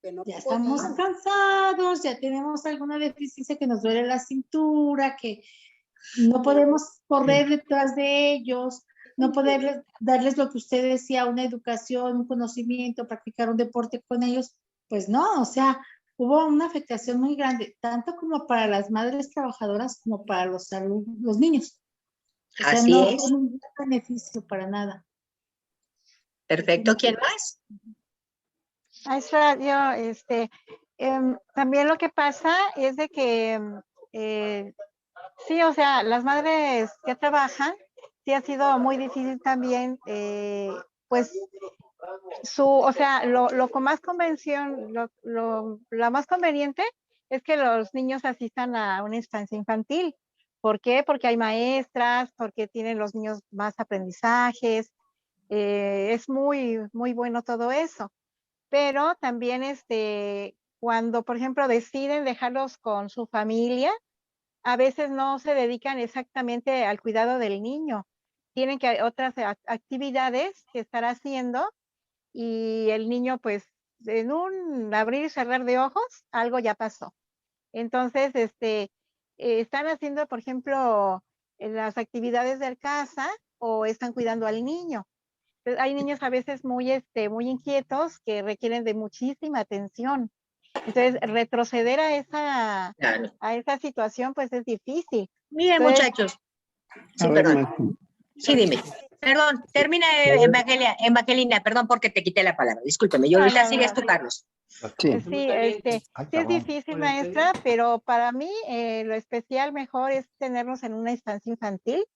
que no Ya estamos podían. cansados, ya tenemos alguna deficiencia que nos duele la cintura, que no podemos correr detrás de ellos, no poder darles lo que usted decía, una educación, un conocimiento, practicar un deporte con ellos. Pues no, o sea, hubo una afectación muy grande, tanto como para las madres trabajadoras como para los niños. O sea, Así no es. fue ningún beneficio para nada. Perfecto. ¿Quién más? Maestra, yo, también lo que pasa es de que, sí, o sea, las madres que trabajan, sí ha sido muy difícil también, pues, o sea, lo con más convención, la más conveniente es que los niños asistan a una instancia infantil. ¿Por qué? Porque hay maestras, porque tienen los niños más aprendizajes, es muy, muy bueno todo eso. Pero también cuando, por ejemplo, deciden dejarlos con su familia, a veces no se dedican exactamente al cuidado del niño. Tienen que otras actividades que estar haciendo y el niño, pues, en un abrir y cerrar de ojos, algo ya pasó. Entonces, están haciendo, por ejemplo, las actividades de casa o están cuidando al niño. Hay niños a veces muy inquietos que requieren de muchísima atención. Entonces, retroceder Claro. a esa situación, pues es difícil. Miren, Entonces, muchachos. Sí, A ver, perdón. maestra. Sí, dime. Perdón, termina, Evangelina, perdón porque te quité la palabra. Discúlpeme, yo ahorita sigues tú, Carlos. Sí. sí, sí es difícil, maestra, pero para mí lo especial mejor es tenerlos en una instancia infantil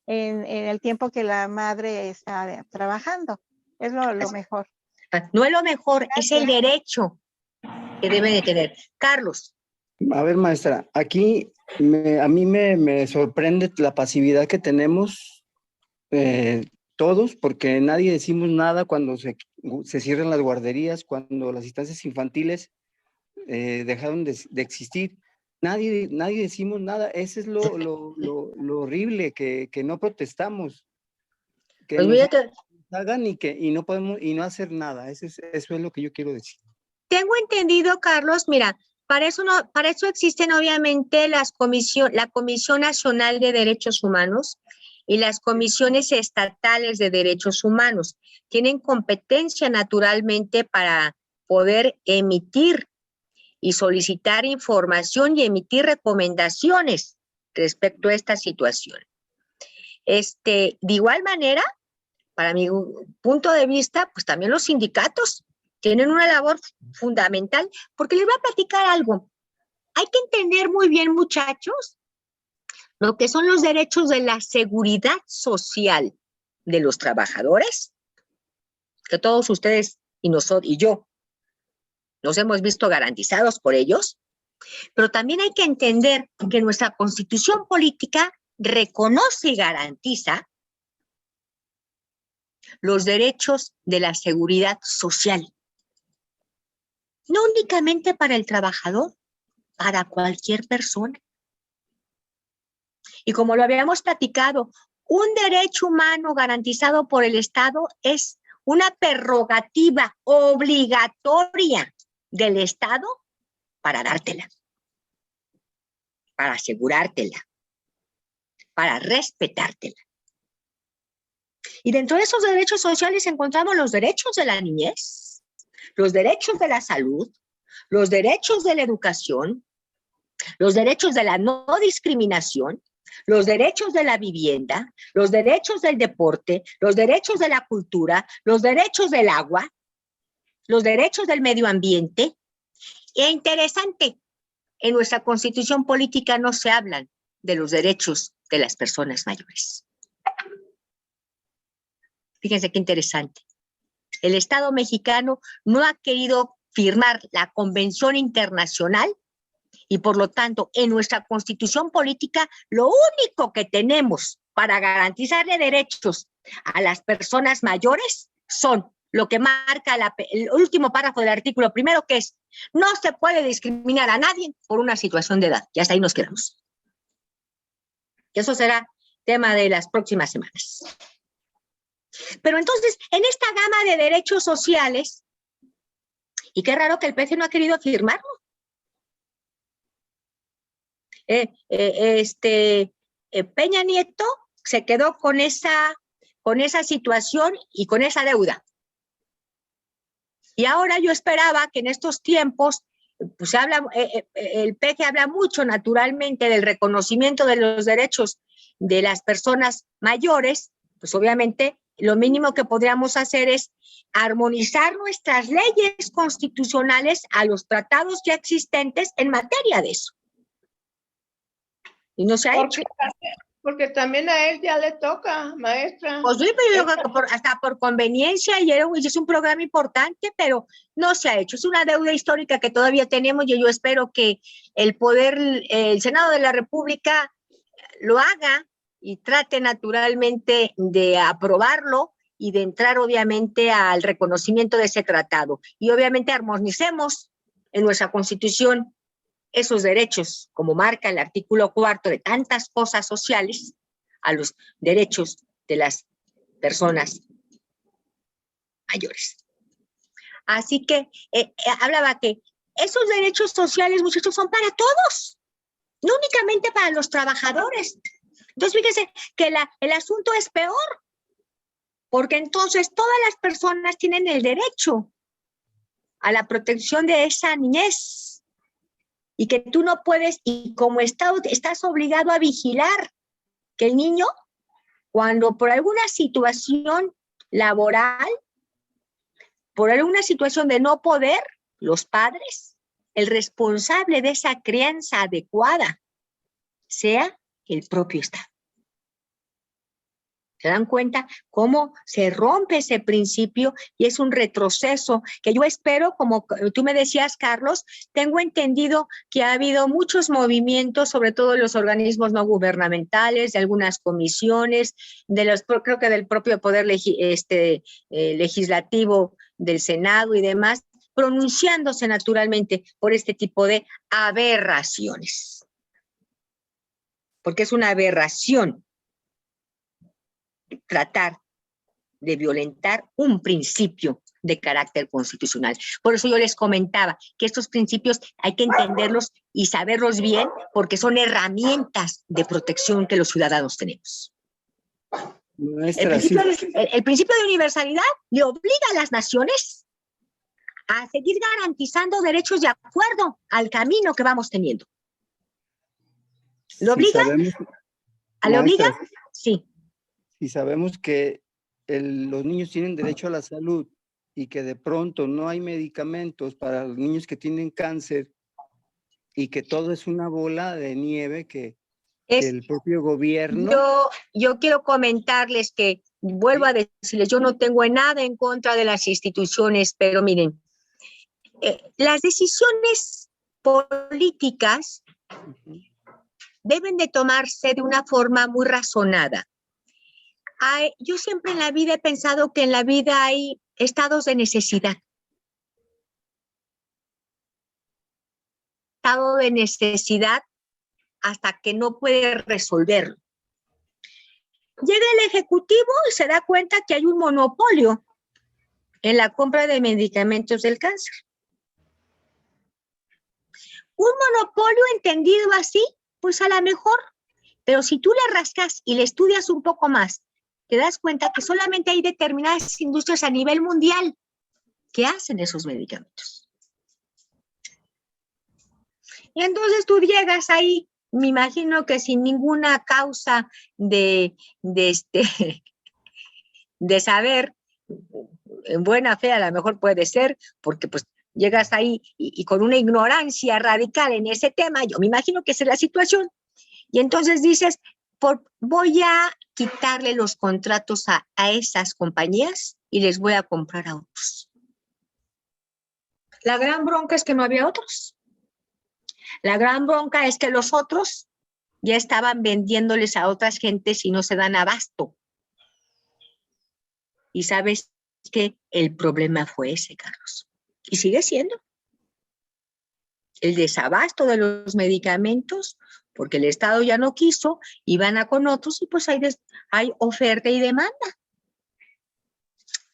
en el tiempo que la madre está trabajando. Es lo mejor. No es lo mejor, es el derecho que debe de tener. Carlos. A ver, maestra, aquí a mí me sorprende la pasividad que tenemos todos, porque nadie decimos nada cuando se cierran las guarderías, cuando las instancias infantiles dejaron de existir. Nadie decimos nada. Eso es lo horrible, que no protestamos, que Pues nos mira, hagan y no podemos y no hacer nada. Eso es lo que yo quiero decir. tengo entendido, Carlos, mira, para eso existen obviamente la Comisión Nacional de Derechos Humanos y las comisiones estatales de derechos humanos. Tienen competencia naturalmente para poder emitir y solicitar información y emitir recomendaciones respecto a esta situación. De igual manera, para mi punto de vista, pues también los sindicatos tienen una labor fundamental, porque les voy a platicar algo. Hay que entender muy bien, muchachos, lo que son los derechos de la seguridad social de los trabajadores, que todos ustedes y yo nos hemos visto garantizados por ellos, pero también hay que entender que nuestra Constitución política reconoce y garantiza los derechos de la seguridad social. No únicamente para el trabajador, para cualquier persona. Y como lo habíamos platicado, un derecho humano garantizado por el Estado es una prerrogativa obligatoria del Estado para dártela, para asegurártela, para respetártela. Y dentro de esos derechos sociales encontramos los derechos de la niñez, los derechos de la salud, los derechos de la educación, los derechos de la no discriminación, los derechos de la vivienda, los derechos del deporte, los derechos de la cultura, los derechos del agua, los derechos del medio ambiente. E interesante, en nuestra Constitución política no se hablan de los derechos de las personas mayores. Fíjense qué interesante. El Estado mexicano no ha querido firmar la Convención Internacional y por lo tanto en nuestra Constitución política lo único que tenemos para garantizarle derechos a las personas mayores son lo que marca el último párrafo del artículo primero, que es: no se puede discriminar a nadie por una situación de edad. Y hasta ahí nos quedamos. Y eso será tema de las próximas semanas. Pero entonces, en esta gama de derechos sociales Y qué raro que el PC no ha querido firmarlo. Peña Nieto se quedó con esa situación y con esa deuda. Y ahora yo esperaba que en estos tiempos, pues el PG habla mucho naturalmente del reconocimiento de los derechos de las personas mayores, pues obviamente lo mínimo que podríamos hacer es armonizar nuestras leyes constitucionales a los tratados ya existentes en materia de eso. Y no se ha hecho. Porque también a él ya le toca, maestra. Pues sí, pero yo creo que hasta por conveniencia, y es un programa importante, pero no se ha hecho. Es una deuda histórica que todavía tenemos y yo espero que el Senado de la República lo haga y trate naturalmente de aprobarlo y de entrar obviamente al reconocimiento de ese tratado. Y obviamente armonicemos en nuestra Constitución esos derechos, como marca el artículo 4 de tantas cosas sociales, a los derechos de las personas mayores. Así que hablaba que esos derechos sociales, muchachos, son para todos, no únicamente para los trabajadores. Entonces, fíjense que el asunto es peor, porque entonces todas las personas tienen el derecho a la protección de esa niñez, y que tú no puedes, y como Estado estás obligado a vigilar que el niño, cuando por alguna situación laboral, por alguna situación de no poder, los padres, el responsable de esa crianza adecuada, sea el propio Estado. ¿Se dan cuenta cómo se rompe ese principio y es un retroceso que yo espero, como tú me decías, Carlos, tengo entendido que ha habido muchos movimientos, sobre todo en los organismos no gubernamentales, de algunas comisiones, creo que del propio poder legislativo del Senado y demás, pronunciándose naturalmente por este tipo de aberraciones. Porque es una aberración tratar de violentar un principio de carácter constitucional. Por eso yo les comentaba que estos principios hay que entenderlos y saberlos bien, porque son herramientas de protección que los ciudadanos tenemos. Maestra, el principio de universalidad le obliga a las naciones a seguir garantizando derechos de acuerdo al camino que vamos teniendo. ¿Lo obliga? ¿Le obliga? Sí. Si sabemos que los niños tienen derecho a la salud y que de pronto no hay medicamentos para los niños que tienen cáncer y que todo es una bola de nieve que el propio gobierno... Yo quiero comentarles que, vuelvo a decirles, yo no tengo nada en contra de las instituciones, pero miren, las decisiones políticas deben de tomarse de una forma muy razonada. Yo siempre en la vida he pensado que en la vida hay estados de necesidad. Estado de necesidad hasta que no puede resolverlo. Llega el Ejecutivo y se da cuenta que hay un monopolio en la compra de medicamentos del cáncer. Un monopolio entendido así, pues a lo mejor, pero si tú le rascas y le estudias un poco más, te das cuenta que solamente hay determinadas industrias a nivel mundial que hacen esos medicamentos. Y entonces tú llegas ahí, me imagino que sin ninguna causa de saber, en buena fe a lo mejor puede ser, porque pues llegas ahí y con una ignorancia radical en ese tema, yo me imagino que esa es la situación. Y entonces dices, voy a quitarle los contratos a esas compañías y les voy a comprar a otros. La gran bronca es que no había otros. La gran bronca es que los otros ya estaban vendiéndoles a otras gentes y no se dan abasto. Y sabes que el problema fue ese, Carlos. Y sigue siendo. El desabasto de los medicamentos, porque el Estado ya no quiso, y van a con otros y pues hay oferta y demanda.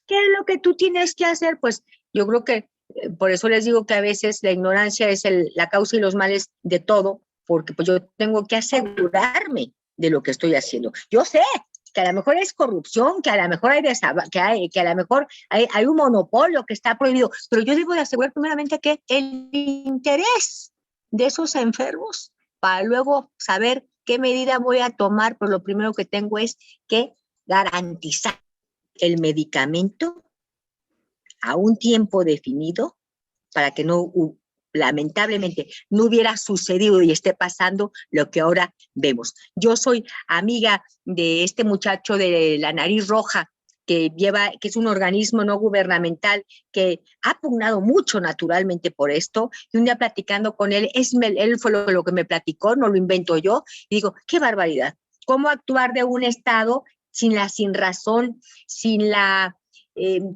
¿Qué es lo que tú tienes que hacer? Pues yo creo que Por eso les digo que a veces la ignorancia es la causa y los males de todo, porque pues yo tengo que asegurarme de lo que estoy haciendo. Yo sé que a lo mejor es corrupción, que a lo mejor que a lo mejor hay un monopolio que está prohibido, pero yo debo de asegurar primeramente que el interés de esos enfermos, para luego saber qué medida voy a tomar, pero lo primero que tengo es que garantizar el medicamento a un tiempo definido para que no, lamentablemente, no hubiera sucedido y esté pasando lo que ahora vemos. Yo soy amiga de este muchacho de la nariz roja, que es un organismo no gubernamental que ha pugnado mucho naturalmente por esto, y un día platicando con él, él fue lo que me platicó, no lo invento yo, y digo, qué barbaridad, cómo actuar de un Estado sin razón, sin la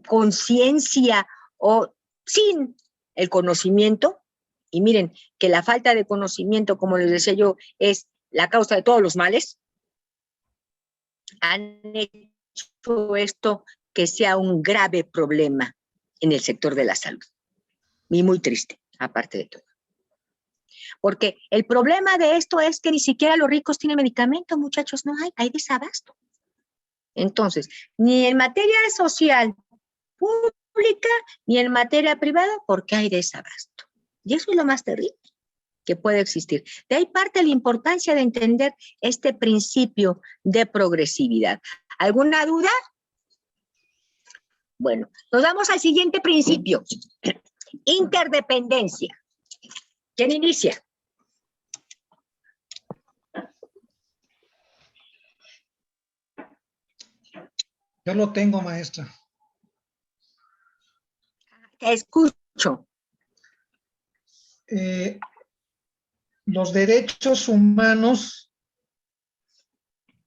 conciencia o sin el conocimiento. Y miren que la falta de conocimiento, como les decía yo, es la causa de todos los males. Han hecho esto que sea un grave problema en el sector de la salud. Y muy triste, aparte de todo. Porque el problema de esto es que ni siquiera los ricos tienen medicamento, muchachos, no hay desabasto. Entonces, ni en materia social pública, ni en materia privada, porque hay desabasto. Y eso es lo más terrible que puede existir. De ahí parte la importancia de entender este principio de progresividad. ¿Alguna duda? Bueno, nos vamos al siguiente principio. Interdependencia. ¿Quién inicia? Yo lo tengo, maestra. Te escucho. Los derechos humanos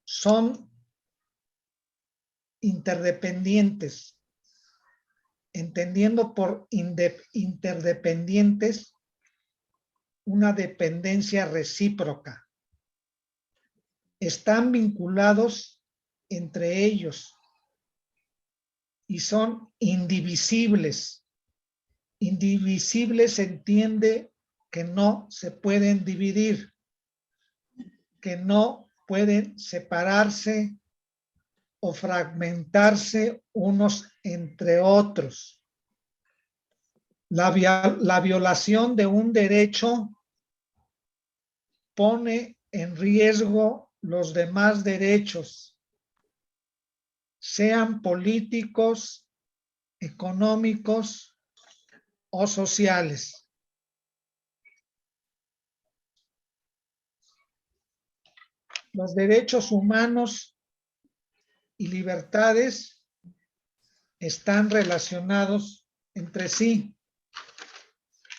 son interdependientes, entendiendo por interdependientes una dependencia recíproca. Están vinculados entre ellos y son indivisibles. Indivisibles se entiende que no se pueden dividir, que no pueden separarse o fragmentarse unos entre otros. La violación de un derecho pone en riesgo los demás derechos, sean políticos, económicos o sociales. Los derechos humanos y libertades están relacionados entre sí.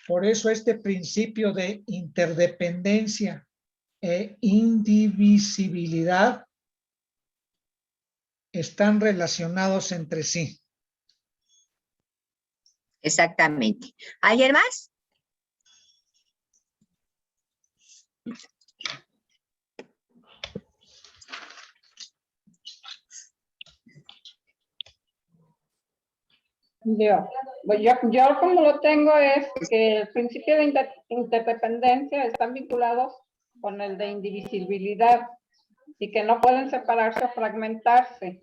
Por eso este principio de interdependencia e indivisibilidad están relacionados entre sí. Exactamente. ¿Alguien más? Yo como lo tengo es que el principio de interdependencia están vinculados con el de indivisibilidad y que no pueden separarse o fragmentarse,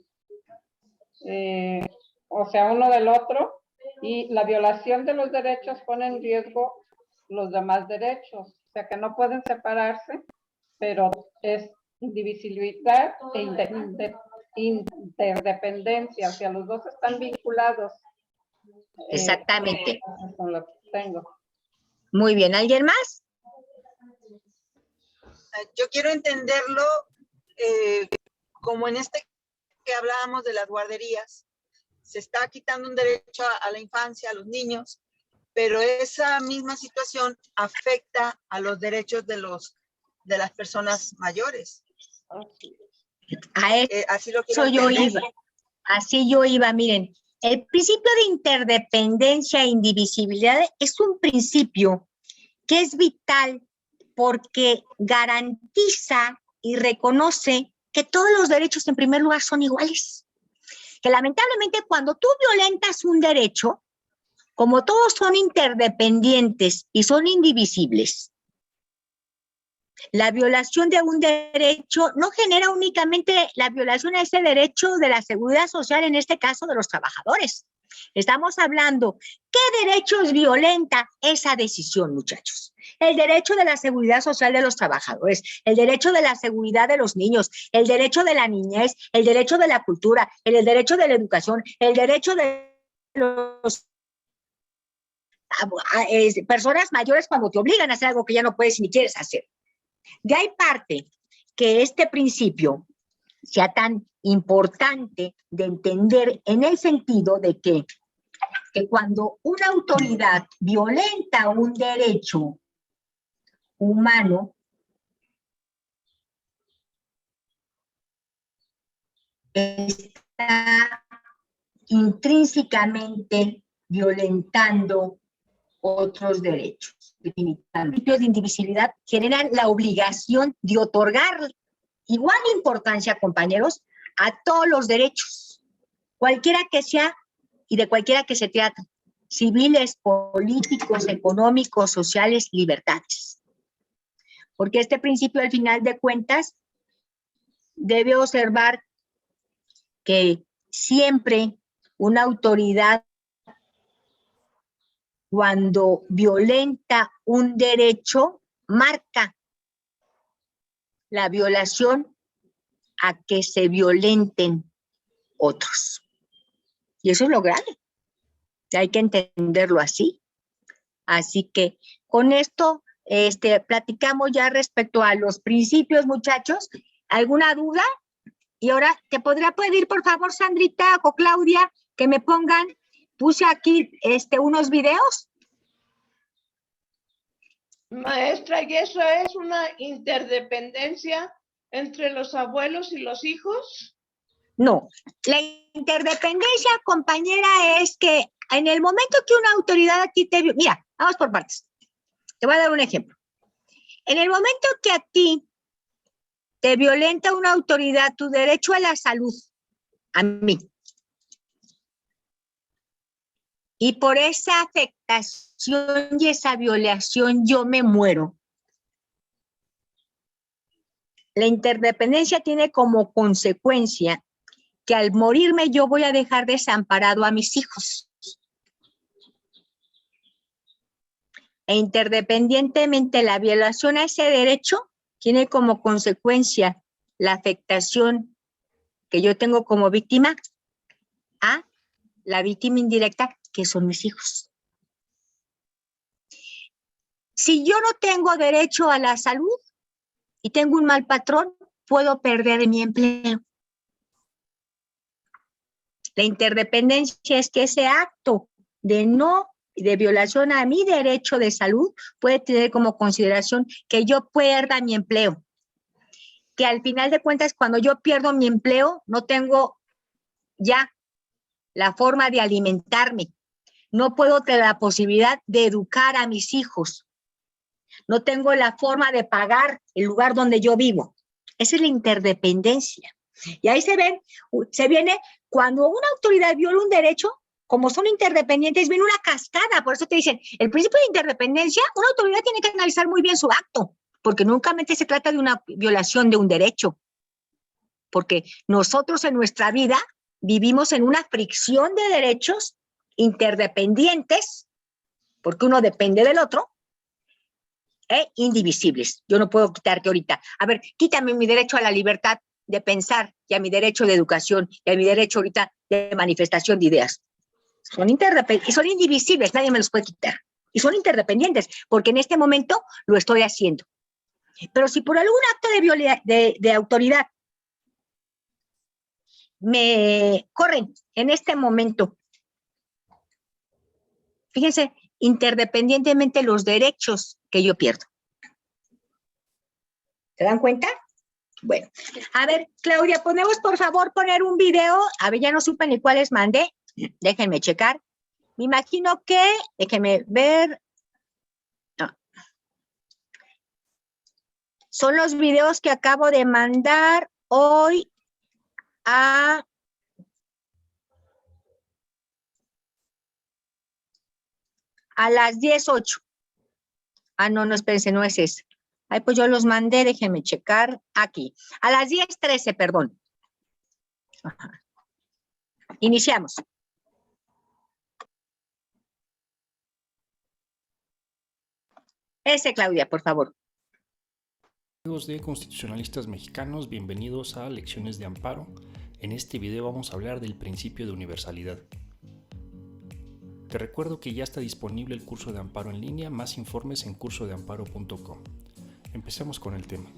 o sea, uno del otro, y la violación de los derechos pone en riesgo los demás derechos, o sea, que no pueden separarse, pero es indivisibilidad e interdependencia, o sea, los dos están vinculados. Exactamente. Con lo que tengo. Muy bien, ¿alguien más? Yo quiero entenderlo como en este que hablábamos de las guarderías. Se está quitando un derecho a la infancia, a los niños, pero esa misma situación afecta a los derechos de las personas mayores. Así lo quiero entender. Así yo iba, miren. El principio de interdependencia e indivisibilidad es un principio que es vital porque garantiza y reconoce que todos los derechos en primer lugar son iguales. Que lamentablemente cuando tú violentas un derecho, como todos son interdependientes y son indivisibles, la violación de un derecho no genera únicamente la violación a ese derecho de la seguridad social, en este caso de los trabajadores. Estamos hablando, ¿qué derechos violenta esa decisión, muchachos? El derecho de la seguridad social de los trabajadores, el derecho de la seguridad de los niños, el derecho de la niñez, el derecho de la cultura, el derecho de la educación, el derecho de los personas mayores cuando te obligan a hacer algo que ya no puedes ni quieres hacer. De ahí parte que este principio sea tan importante de entender en el sentido de que cuando una autoridad violenta un derecho humano, está intrínsecamente violentando otros derechos. Definitivamente. Los principios de indivisibilidad generan la obligación de otorgar igual importancia, compañeros, a todos los derechos, cualquiera que sea y de cualquiera que se trate, civiles, políticos, económicos, sociales, libertades. Porque este principio, al final de cuentas, debe observar que siempre una autoridad, cuando violenta un derecho, marca la violación a que se violenten otros. Y eso es lo grave. Hay que entenderlo así. Así que con esto platicamos ya respecto a los principios, muchachos. ¿Alguna duda? Y ahora, ¿te podría pedir, por favor, Sandrita o Claudia, que me pongan, puse aquí unos videos? Maestra, ¿y eso es una interdependencia entre los abuelos y los hijos? No, la interdependencia, compañera, es que en el momento que una autoridad aquí te... Mira, vamos por partes. Te voy a dar un ejemplo. En el momento que a ti te violenta una autoridad tu derecho a la salud, a mí, y por esa afectación y esa violación yo me muero, la interdependencia tiene como consecuencia que al morirme yo voy a dejar desamparado a mis hijos. E interdependientemente la violación a ese derecho tiene como consecuencia la afectación que yo tengo como víctima a la víctima indirecta, que son mis hijos. Si yo no tengo derecho a la salud y tengo un mal patrón, puedo perder mi empleo. La interdependencia es que ese acto de violación a mi derecho de salud puede tener como consideración que yo pierda mi empleo. Que al final de cuentas, cuando yo pierdo mi empleo, no tengo ya la forma de alimentarme. No puedo tener la posibilidad de educar a mis hijos. No tengo la forma de pagar el lugar donde yo vivo. Esa es la interdependencia. Y ahí se viene cuando una autoridad viola un derecho, como son interdependientes, viene una cascada. Por eso te dicen, el principio de interdependencia, una autoridad tiene que analizar muy bien su acto, porque nunca se trata de una violación de un derecho. Porque nosotros en nuestra vida vivimos en una fricción de derechos interdependientes, porque uno depende del otro, e indivisibles. Yo no puedo quitarte ahorita. A ver, quítame mi derecho a la libertad de pensar y a mi derecho de educación y a mi derecho ahorita de manifestación de ideas. Son interdependientes y son indivisibles, nadie me los puede quitar. Y son interdependientes, porque en este momento lo estoy haciendo. Pero si por algún acto de autoridad me corren en este momento, fíjense, interdependientemente los derechos que yo pierdo. ¿Se dan cuenta? Bueno, a ver, Claudia, ¿podemos por favor poner un video? A ver, ya no supe ni cuáles mandé. Déjenme checar. Me imagino que, déjenme ver. No. Son los videos que acabo de mandar hoy a A las 10:08. Ah, no, espérense, no es ese. Ay, pues yo los mandé, déjenme checar aquí. A las 10:13, perdón. Ajá. Iniciamos. Ese, Claudia, por favor. Amigos de Constitucionalistas Mexicanos, bienvenidos a Lecciones de Amparo. En este video vamos a hablar del principio de universalidad. Te recuerdo que ya está disponible el curso de amparo en línea, más informes en cursodeamparo.com. Empecemos con el tema.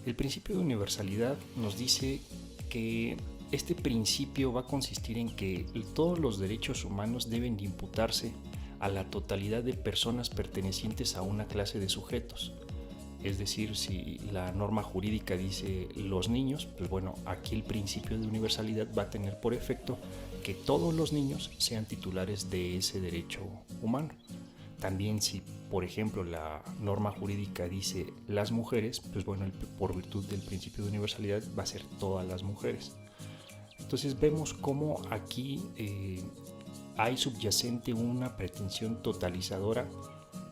El principio de universalidad nos dice que este principio va a consistir en que todos los derechos humanos deben de imputarse a la totalidad de personas pertenecientes a una clase de sujetos. Es decir, si la norma jurídica dice los niños, pues bueno, aquí el principio de universalidad va a tener por efecto que todos los niños sean titulares de ese derecho humano. También si, por ejemplo, la norma jurídica dice las mujeres, pues bueno, por virtud del principio de universalidad va a ser todas las mujeres. Entonces vemos cómo aquí hay subyacente una pretensión totalizadora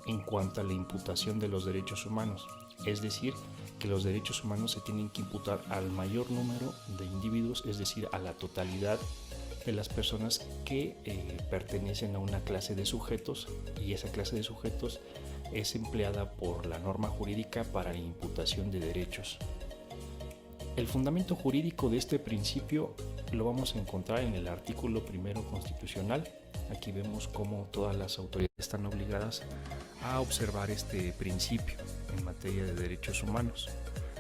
en cuanto a la imputación de los derechos humanos, es decir, que los derechos humanos se tienen que imputar al mayor número de individuos, es decir, a la totalidad de las personas que pertenecen a una clase de sujetos, y esa clase de sujetos es empleada por la norma jurídica para la imputación de derechos. El fundamento jurídico de este principio lo vamos a encontrar en el artículo 1 constitucional. Aquí vemos cómo todas las autoridades están obligadas a observar este principio en materia de derechos humanos.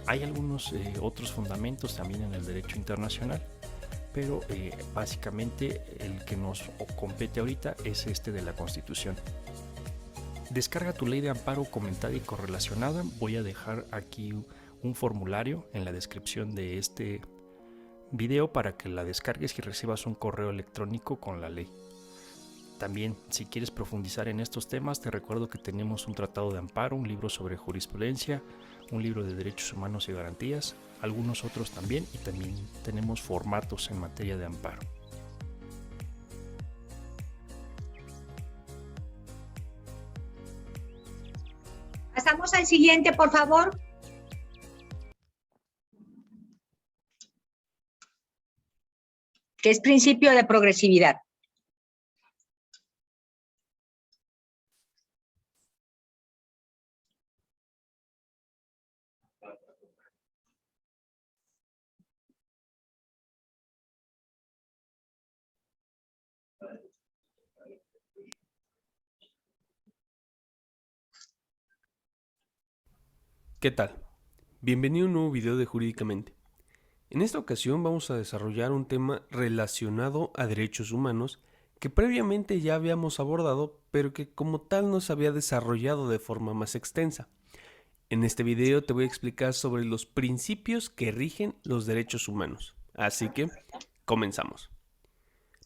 Hay algunos otros fundamentos también en el derecho internacional, pero básicamente el que nos compete ahorita es este de la Constitución. Descarga tu ley de amparo comentada y correlacionada. Voy a dejar aquí un formulario en la descripción de este video para que la descargues y recibas un correo electrónico con la ley. También, si quieres profundizar en estos temas, te recuerdo que tenemos un tratado de amparo, un libro sobre jurisprudencia, un libro de derechos humanos y garantías, algunos otros también, y también tenemos formatos en materia de amparo. Pasamos al siguiente, por favor. Que es principio de progresividad. ¿Qué tal? Bienvenido a un nuevo video de Jurídicamente. En esta ocasión vamos a desarrollar un tema relacionado a derechos humanos que previamente ya habíamos abordado, pero que como tal no se había desarrollado de forma más extensa. En este video te voy a explicar sobre los principios que rigen los derechos humanos. Así que, comenzamos.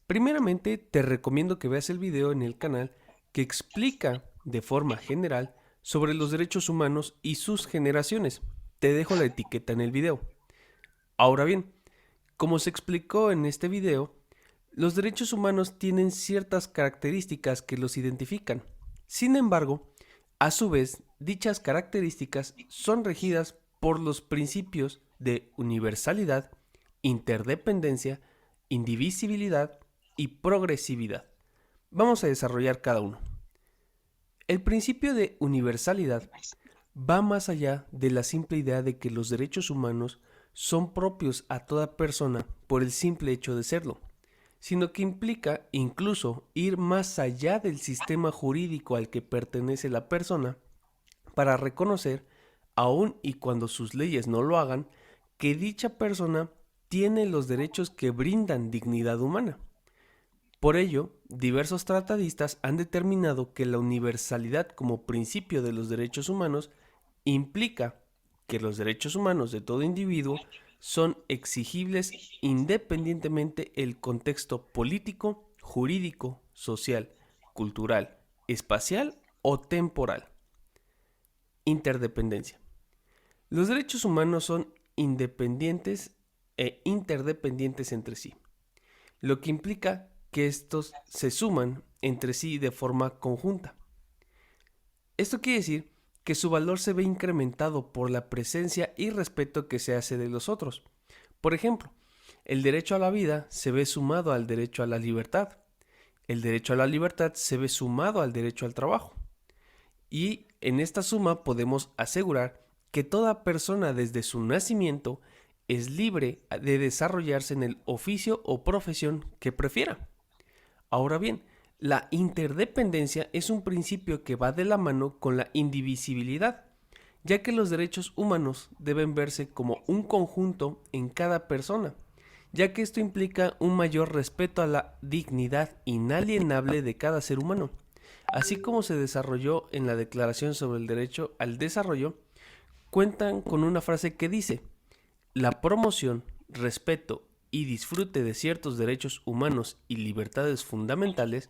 Primeramente, te recomiendo que veas el video en el canal que explica de forma general sobre los derechos humanos y sus generaciones. Te dejo la etiqueta en el video. Ahora bien, como se explicó en este video, los derechos humanos tienen ciertas características que los identifican. Sin embargo, a su vez, dichas características son regidas por los principios de universalidad, interdependencia, indivisibilidad y progresividad. Vamos a desarrollar cada uno. El principio de universalidad va más allá de la simple idea de que los derechos humanos son propios a toda persona por el simple hecho de serlo, sino que implica incluso ir más allá del sistema jurídico al que pertenece la persona para reconocer, aun y cuando sus leyes no lo hagan, que dicha persona tiene los derechos que brindan dignidad humana. Por ello, diversos tratadistas han determinado que la universalidad como principio de los derechos humanos implica que los derechos humanos de todo individuo son exigibles independientemente del contexto político, jurídico, social, cultural, espacial o temporal. Interdependencia. Los derechos humanos son independientes e interdependientes entre sí, lo que implica que estos se suman entre sí de forma conjunta. Esto quiere decir que su valor se ve incrementado por la presencia y respeto que se hace de los otros. Por ejemplo, el derecho a la vida se ve sumado al derecho a la libertad. El derecho a la libertad se ve sumado al derecho al trabajo. Y en esta suma podemos asegurar que toda persona desde su nacimiento es libre de desarrollarse en el oficio o profesión que prefiera. Ahora bien, la interdependencia es un principio que va de la mano con la indivisibilidad, ya que los derechos humanos deben verse como un conjunto en cada persona, ya que esto implica un mayor respeto a la dignidad inalienable de cada ser humano, así como se desarrolló en la Declaración sobre el Derecho al Desarrollo. Cuentan con una frase que dice: la promoción, respeto y disfrute de ciertos derechos humanos y libertades fundamentales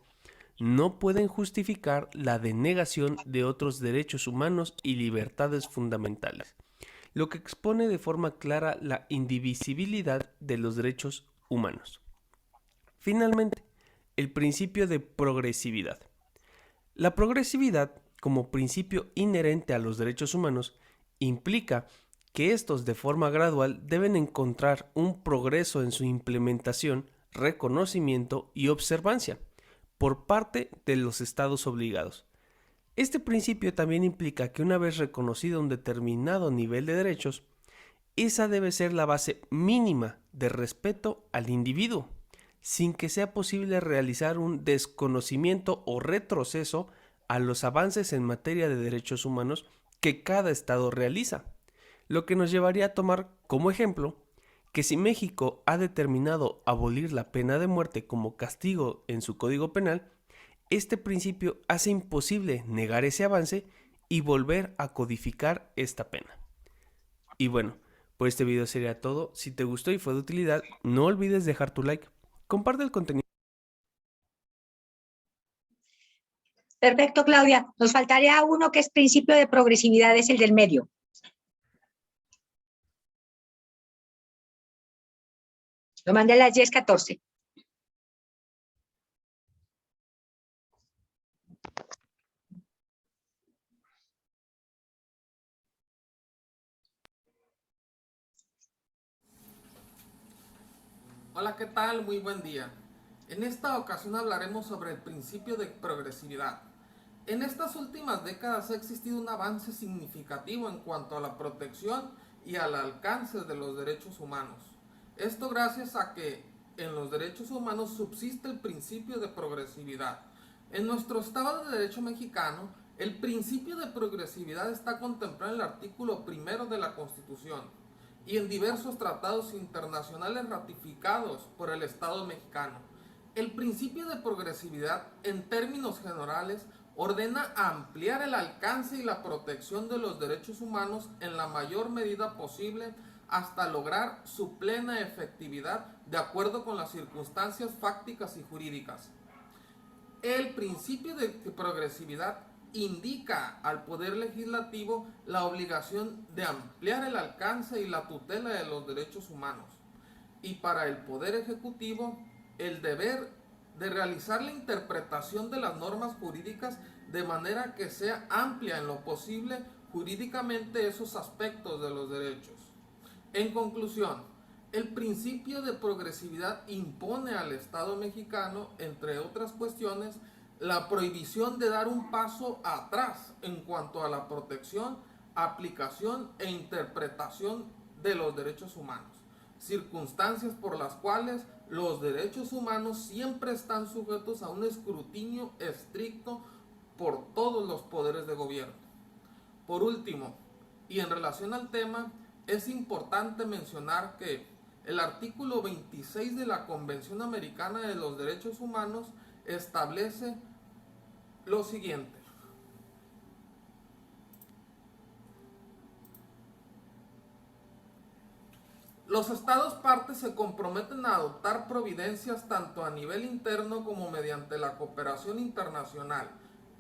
no pueden justificar la denegación de otros derechos humanos y libertades fundamentales, lo que expone de forma clara la indivisibilidad de los derechos humanos. Finalmente, el principio de progresividad. La progresividad, como principio inherente a los derechos humanos, implica que estos de forma gradual deben encontrar un progreso en su implementación, reconocimiento y observancia por parte de los estados obligados. Este principio también implica que una vez reconocido un determinado nivel de derechos, esa debe ser la base mínima de respeto al individuo, sin que sea posible realizar un desconocimiento o retroceso a los avances en materia de derechos humanos que cada estado realiza, lo que nos llevaría a tomar como ejemplo que si México ha determinado abolir la pena de muerte como castigo en su Código Penal, este principio hace imposible negar ese avance y volver a codificar esta pena. Y bueno, por este video sería todo. Si te gustó y fue de utilidad, no olvides dejar tu like, comparte el contenido. Perfecto, Claudia. Nos faltaría uno que es principio de progresividad, es el del medio. Lo mandé a las 10:14. Hola, ¿qué tal? Muy buen día. En esta ocasión hablaremos sobre el principio de progresividad. En estas últimas décadas ha existido un avance significativo en cuanto a la protección y al alcance de los derechos humanos. Esto gracias a que en los derechos humanos subsiste el principio de progresividad. En nuestro Estado de Derecho mexicano, el principio de progresividad está contemplado en el artículo 1 de la Constitución y en diversos tratados internacionales ratificados por el Estado mexicano. El principio de progresividad, en términos generales, ordena ampliar el alcance y la protección de los derechos humanos en la mayor medida posible hasta lograr su plena efectividad de acuerdo con las circunstancias fácticas y jurídicas. El principio de progresividad indica al Poder Legislativo la obligación de ampliar el alcance y la tutela de los derechos humanos, y para el Poder Ejecutivo el deber de realizar la interpretación de las normas jurídicas de manera que sea amplia en lo posible jurídicamente esos aspectos de los derechos. En conclusión, el principio de progresividad impone al Estado mexicano, entre otras cuestiones, la prohibición de dar un paso atrás en cuanto a la protección, aplicación e interpretación de los derechos humanos, circunstancias por las cuales los derechos humanos siempre están sujetos a un escrutinio estricto por todos los poderes de gobierno. Por último, y en relación al tema, es importante mencionar que el artículo 26 de la Convención Americana de los Derechos Humanos establece lo siguiente: los estados partes se comprometen a adoptar providencias tanto a nivel interno como mediante la cooperación internacional,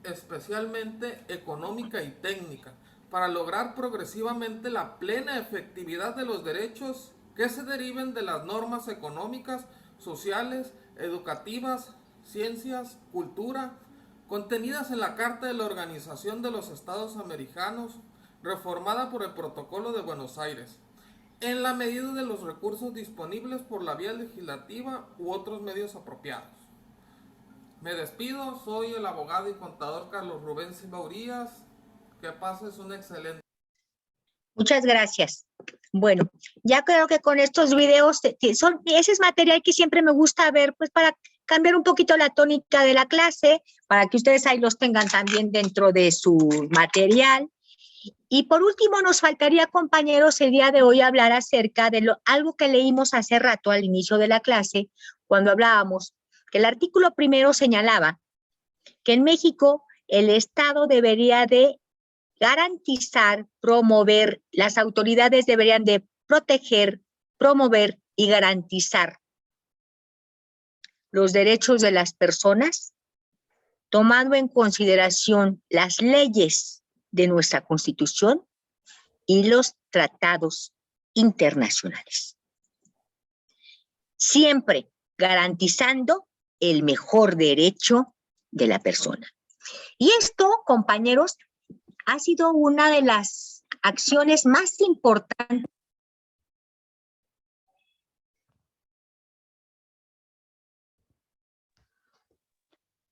especialmente económica y técnica, para lograr progresivamente la plena efectividad de los derechos que se deriven de las normas económicas, sociales, educativas, ciencias, cultura, contenidas en la Carta de la Organización de los Estados Americanos, reformada por el Protocolo de Buenos Aires, en la medida de los recursos disponibles por la vía legislativa u otros medios apropiados. Me despido, soy el abogado y contador Carlos Rubén Silva Urías. Que pases un excelente. Muchas gracias. Bueno, ya creo que con estos videos, ese es material que siempre me gusta ver, pues para cambiar un poquito la tónica de la clase, para que ustedes ahí los tengan también dentro de su material. Y por último, nos faltaría, compañeros, el día de hoy hablar acerca de algo que leímos hace rato al inicio de la clase, cuando hablábamos que el artículo primero señalaba que en México el Estado debería de garantizar, promover, las autoridades deberían de proteger, promover y garantizar los derechos de las personas, tomando en consideración las leyes de nuestra Constitución y los tratados internacionales. Siempre garantizando el mejor derecho de la persona. Y esto, compañeros, ha sido una de las acciones más importantes.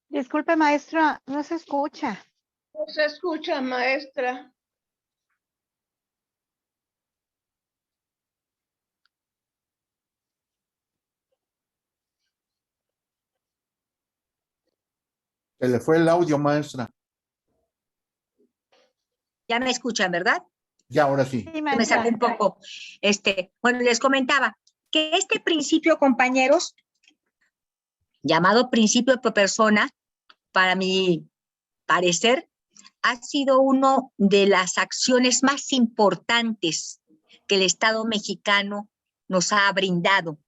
Disculpe, maestra, no se escucha. No se escucha, maestra. Se le fue el audio, maestra. Ya me escuchan, ¿verdad? Ya, ahora sí. Sí, Me maestra. sacó un poco. Bueno, les comentaba que este principio, compañeros, llamado principio pro persona, para mi parecer, ha sido una de las acciones más importantes que el Estado mexicano nos ha brindado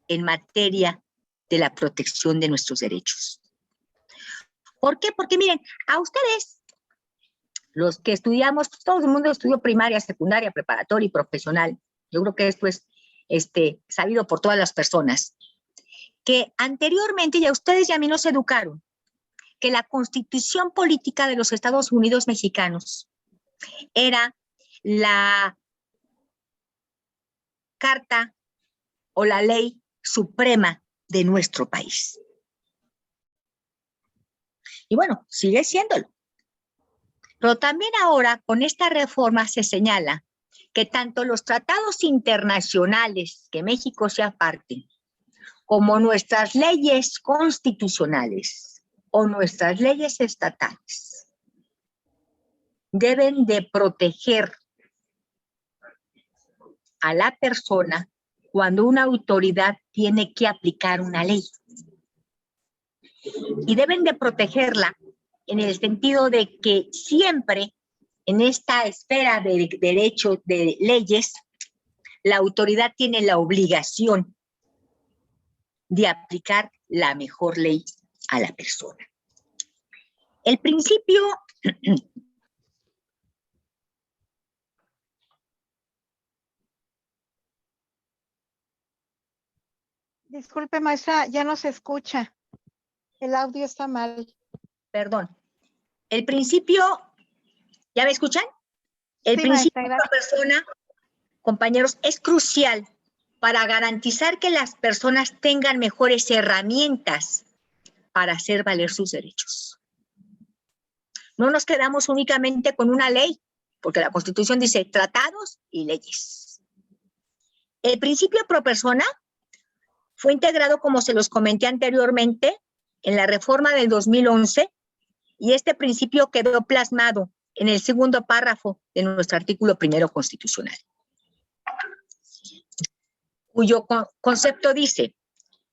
en materia de la protección de nuestros derechos. ¿Por qué? Porque miren, a ustedes, los que estudiamos, pues todo el mundo estudió primaria, secundaria, preparatoria y profesional. Yo creo que esto es sabido por todas las personas, que anteriormente ya ustedes y a mí nos educaron que la Constitución Política de los Estados Unidos Mexicanos era la carta o la ley suprema de nuestro país. Y bueno, sigue siéndolo. Pero también ahora con esta reforma se señala que tanto los tratados internacionales que México sea parte, como nuestras leyes constitucionales o nuestras leyes estatales, deben de proteger a la persona cuando una autoridad tiene que aplicar una ley. Y deben de protegerla en el sentido de que siempre en esta esfera de derecho de leyes, la autoridad tiene la obligación de aplicar la mejor ley a la persona. El principio Disculpe, maestra, ya no se escucha. El audio está mal. Perdón. El principio, ¿ya me escuchan? El Sí, principio maestra, de persona, compañeros, es crucial para garantizar que las personas tengan mejores herramientas para hacer valer sus derechos. No nos quedamos únicamente con una ley, porque la Constitución dice tratados y leyes. El principio pro persona fue integrado, como se los comenté anteriormente, en la reforma del 2011, y este principio quedó plasmado en el segundo párrafo de nuestro artículo primero constitucional, cuyo concepto dice: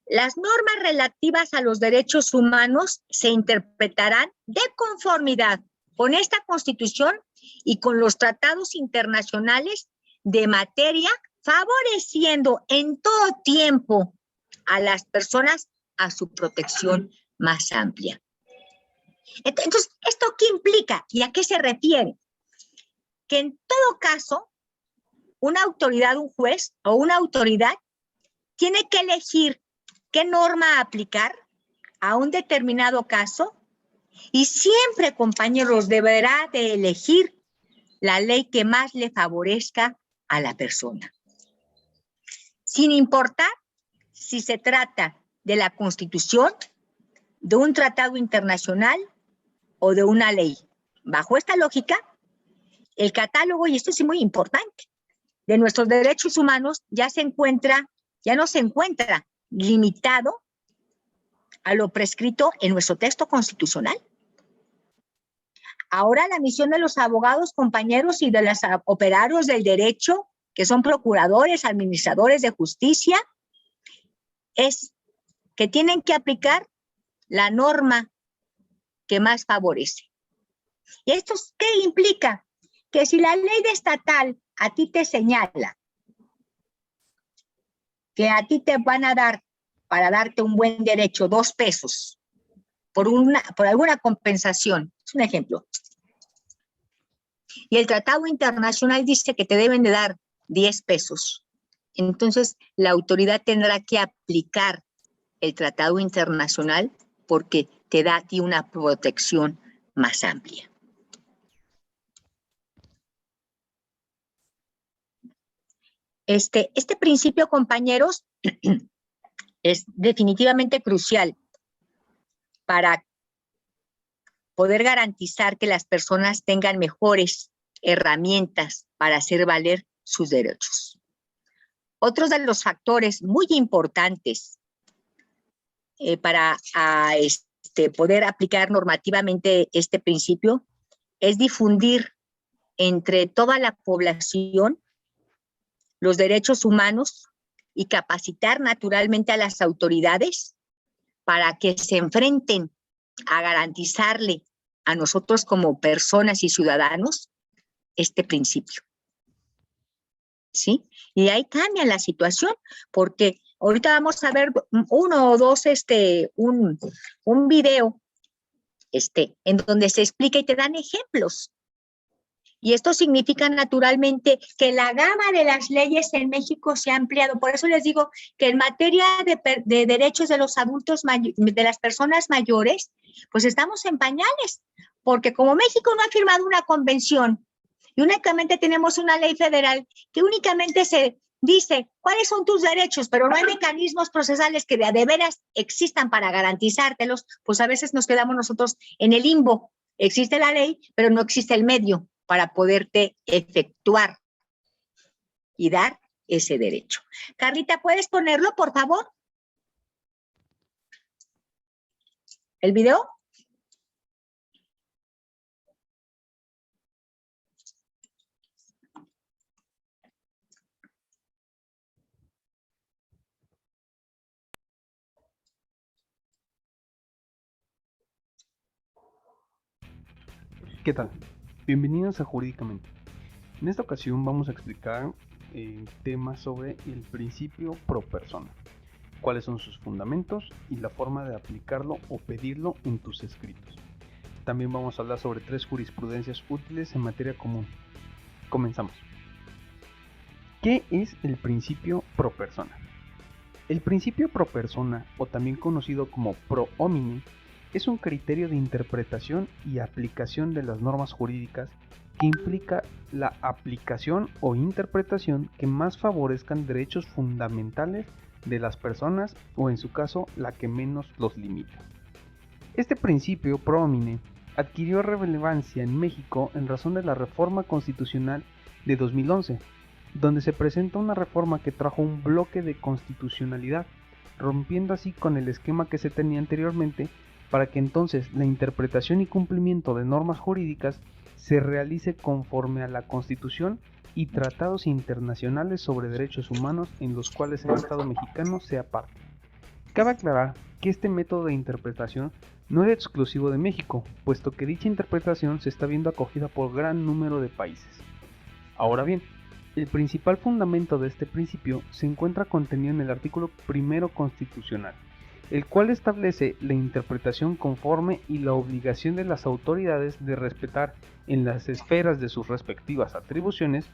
las normas relativas a los derechos humanos se interpretarán de conformidad con esta Constitución y con los tratados internacionales de materia, favoreciendo en todo tiempo a las personas a su protección más amplia. Entonces, ¿esto qué implica y a qué se refiere? Que en todo caso, una autoridad, un juez o una autoridad, tiene que elegir qué norma aplicar a un determinado caso y siempre, compañeros, deberá de elegir la ley que más le favorezca a la persona, sin importar si se trata de la Constitución, de un tratado internacional o de una ley. Bajo esta lógica, el catálogo, y esto es muy importante, de nuestros derechos humanos ya no se encuentra limitado a lo prescrito en nuestro texto constitucional. Ahora la misión de los abogados, compañeros, y de los operarios del derecho, que son procuradores, administradores de justicia, es que tienen que aplicar la norma que más favorece. ¿Y esto qué implica? Que si la ley estatal a ti te señala que a ti te van a dar, para darte un buen derecho, 2 pesos por alguna compensación, es un ejemplo, y el tratado internacional dice que te deben de dar 10 pesos, entonces la autoridad tendrá que aplicar el tratado internacional porque te da a ti una protección más amplia. Este principio, compañeros, es definitivamente crucial para poder garantizar que las personas tengan mejores herramientas para hacer valer sus derechos. Otros de los factores muy importantes para poder aplicar normativamente este principio es difundir entre toda la población los derechos humanos y capacitar naturalmente a las autoridades para que se enfrenten a garantizarle a nosotros como personas y ciudadanos este principio. ¿Sí? Y ahí cambia la situación, porque ahorita vamos a ver uno o dos, un video en donde se explica y te dan ejemplos. Y esto significa naturalmente que la gama de las leyes en México se ha ampliado. Por eso les digo que en materia de derechos de los adultos, de las personas mayores, pues estamos en pañales, porque como México no ha firmado una convención y únicamente tenemos una ley federal que únicamente se dice cuáles son tus derechos, pero no hay mecanismos procesales que de veras existan para garantizártelos, pues a veces nos quedamos nosotros en el limbo. Existe la ley, pero no existe el medio para poderte efectuar y dar ese derecho. Carlita, ¿puedes ponerlo, por favor? ¿El video? ¿Qué tal? Bienvenidos a Jurídicamente. En esta ocasión vamos a explicar temas sobre el principio pro persona, cuáles son sus fundamentos y la forma de aplicarlo o pedirlo en tus escritos. También vamos a hablar sobre 3 jurisprudencias útiles en materia común. Comenzamos. ¿Qué es el principio pro persona? El principio pro persona, o también conocido como pro homine, es un criterio de interpretación y aplicación de las normas jurídicas que implica la aplicación o interpretación que más favorezcan derechos fundamentales de las personas o, en su caso, la que menos los limita. Este principio pro homine adquirió relevancia en México en razón de la reforma constitucional de 2011, donde se presenta una reforma que trajo un bloque de constitucionalidad, rompiendo así con el esquema que se tenía anteriormente, para que entonces la interpretación y cumplimiento de normas jurídicas se realice conforme a la Constitución y tratados internacionales sobre derechos humanos en los cuales el Estado mexicano sea parte. Cabe aclarar que este método de interpretación no es exclusivo de México, puesto que dicha interpretación se está viendo acogida por gran número de países. Ahora bien, el principal fundamento de este principio se encuentra contenido en el artículo 1 constitucional, el cual establece la interpretación conforme y la obligación de las autoridades de respetar en las esferas de sus respectivas atribuciones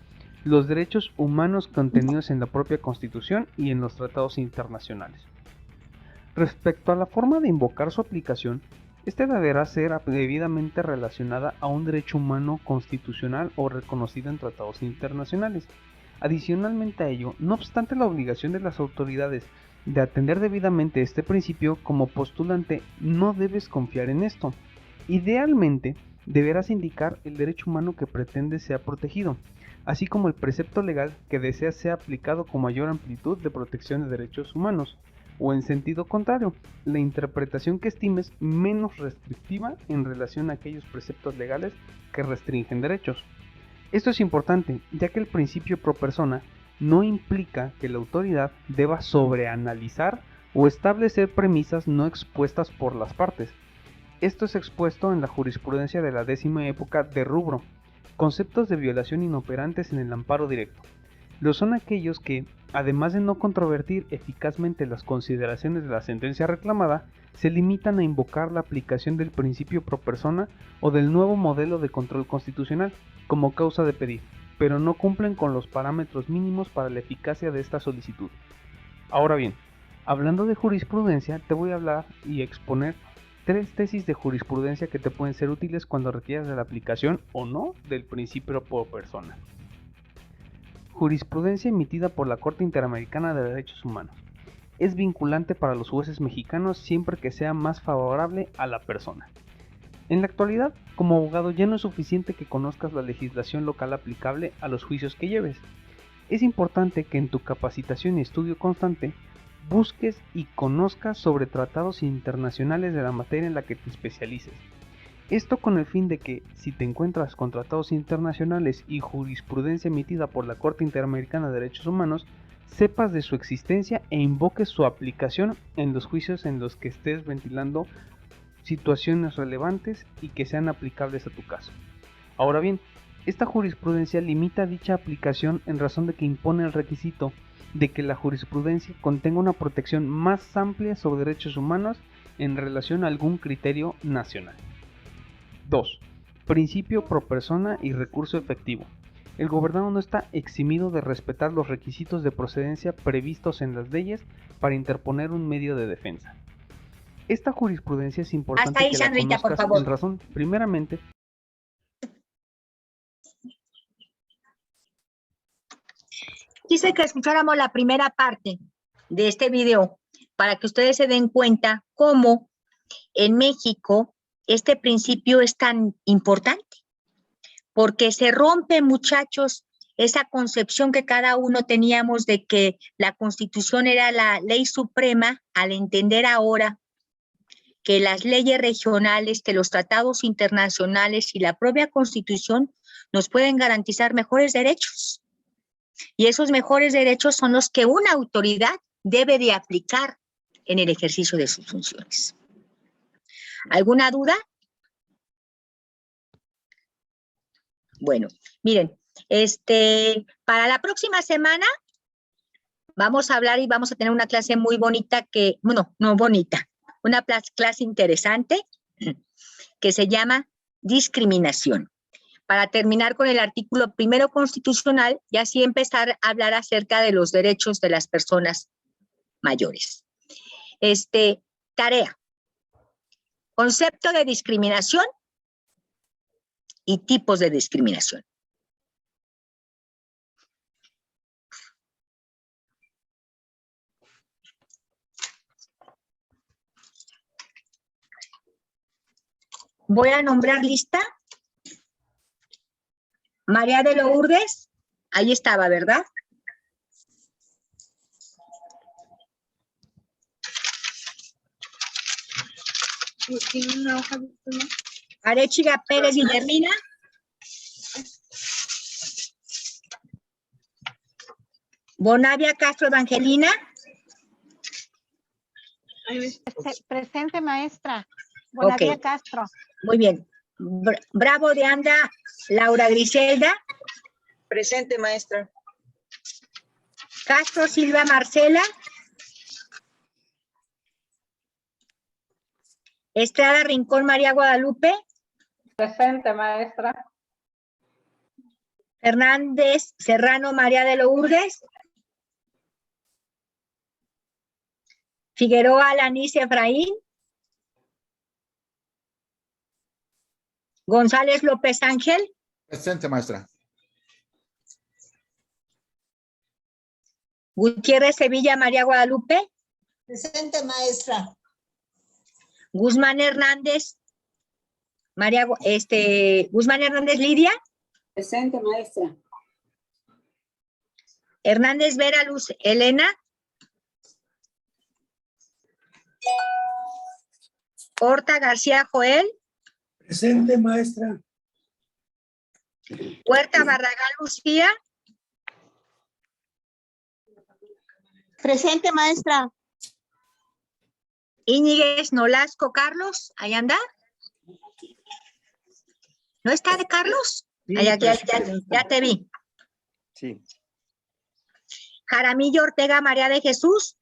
los derechos humanos contenidos en la propia Constitución y en los tratados internacionales. Respecto a la forma de invocar su aplicación, este deberá ser debidamente relacionada a un derecho humano constitucional o reconocido en tratados internacionales. Adicionalmente a ello, no obstante la obligación de las autoridades de atender debidamente este principio, como postulante no debes confiar en esto. Idealmente, deberás indicar el derecho humano que pretende sea protegido, así como el precepto legal que deseas sea aplicado con mayor amplitud de protección de derechos humanos, o en sentido contrario, la interpretación que estimes menos restrictiva en relación a aquellos preceptos legales que restringen derechos. Esto es importante, ya que el principio pro persona no implica que la autoridad deba sobreanalizar o establecer premisas no expuestas por las partes. Esto es expuesto en la jurisprudencia de la 10ª época de rubro, conceptos de violación inoperantes en el amparo directo. Lo son aquellos que, además de no controvertir eficazmente las consideraciones de la sentencia reclamada, se limitan a invocar la aplicación del principio pro persona o del nuevo modelo de control constitucional como causa de pedir, pero no cumplen con los parámetros mínimos para la eficacia de esta solicitud. Ahora bien, hablando de jurisprudencia, te voy a hablar y exponer 3 tesis de jurisprudencia que te pueden ser útiles cuando requieras de la aplicación o no del principio pro persona. Jurisprudencia emitida por la Corte Interamericana de Derechos Humanos. Es vinculante para los jueces mexicanos siempre que sea más favorable a la persona. En la actualidad, como abogado ya no es suficiente que conozcas la legislación local aplicable a los juicios que lleves. Es importante que en tu capacitación y estudio constante busques y conozcas sobre tratados internacionales de la materia en la que te especialices. Esto con el fin de que, si te encuentras con tratados internacionales y jurisprudencia emitida por la Corte Interamericana de Derechos Humanos, sepas de su existencia e invoques su aplicación en los juicios en los que estés ventilando situaciones relevantes y que sean aplicables a tu caso. Ahora bien, esta jurisprudencia limita dicha aplicación en razón de que impone el requisito de que la jurisprudencia contenga una protección más amplia sobre derechos humanos en relación a algún criterio nacional. 2. Principio pro persona y recurso efectivo. El gobernado no está eximido de respetar los requisitos de procedencia previstos en las leyes para interponer un medio de defensa. Esta jurisprudencia es importante Hasta ahí, que la Sandrita, por conozcas favor. en razón, primeramente, Quise que escucháramos la primera parte de este video para que ustedes se den cuenta cómo en México este principio es tan importante, porque se rompe, muchachos, esa concepción que cada uno teníamos de que la Constitución era la ley suprema, al entender ahora que las leyes regionales, que los tratados internacionales y la propia Constitución nos pueden garantizar mejores derechos. Y esos mejores derechos son los que una autoridad debe de aplicar en el ejercicio de sus funciones. ¿Alguna duda? Bueno, miren, para la próxima semana vamos a hablar y vamos a tener una clase muy bonita que, bueno, no bonita, una clase interesante que se llama discriminación. Para terminar con el artículo 1 constitucional y así empezar a hablar acerca de los derechos de las personas mayores. Tarea. Concepto de discriminación y tipos de discriminación. Voy a nombrar lista. María de Lourdes, ahí estaba, ¿verdad? ¿Tiene una hoja de pluma? Arechiga Pérez Guillermina. Bonavia Castro Evangelina. Presente, maestra. Bonavia Castro. Muy bien. Bravo de Anda, Laura Griselda. Presente, maestra. Castro Silva Marcela. Estrada Rincón María Guadalupe. Presente, maestra. Hernández Serrano María de Lourdes. Figueroa Alanis Efraín. González López Ángel. Presente, maestra. Gutiérrez Sevilla María Guadalupe. Presente, maestra. Guzmán Hernández. Guzmán Hernández Lidia. Presente, maestra. Hernández Vera Luz Elena. Horta García Joel. Presente, maestra. Huerta Barragán Lucía. Presente, maestra. Íñiguez Nolasco Carlos. ¿Ahí anda? ¿No está de Carlos? Sí, Ah, presente. ya te vi. Sí. Jaramillo Ortega María de Jesús.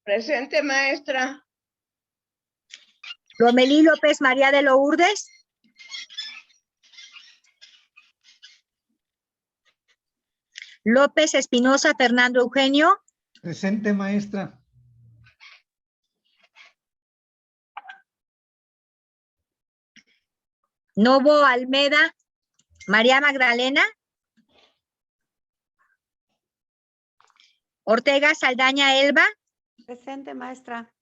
Presente, maestra. Romelí López María de Lourdes. López Espinosa Fernando Eugenio. Presente, maestra. Novo Almeda María Magdalena. Ortega Saldaña Elba. Presente, maestra.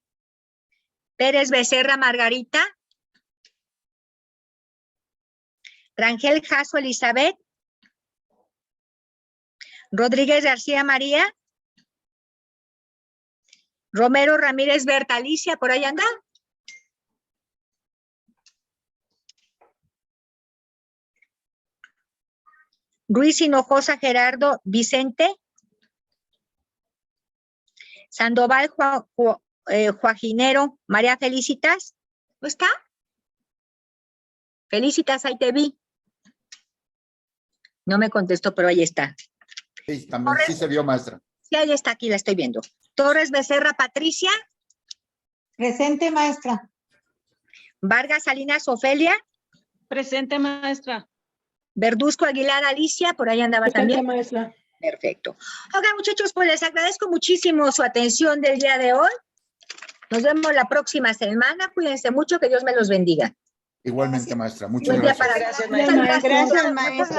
Pérez Becerra Margarita. Rangel Jasso Elizabeth. Rodríguez García María. Romero Ramírez Berta Alicia, por ahí anda. Ruiz Hinojosa Gerardo Vicente. Sandoval Juajinero María Felicitas. ¿No está? Felicitas, ahí te vi. No me contestó, pero ahí está. Sí, también sí se vio, maestra. Sí, ahí está, aquí la estoy viendo. Torres Becerra Patricia. Presente, maestra. Vargas Salinas Ofelia. Presente, maestra. Verduzco Aguilar Alicia, por ahí andaba Presente, también. maestra. Perfecto. Ok, muchachos, pues les agradezco muchísimo su atención del día de hoy. Nos vemos la próxima semana. Cuídense mucho, que Dios me los bendiga. Igualmente, maestra. Muchas Buen día gracias. para Gracias, Muchas maestra. Gracias, maestra.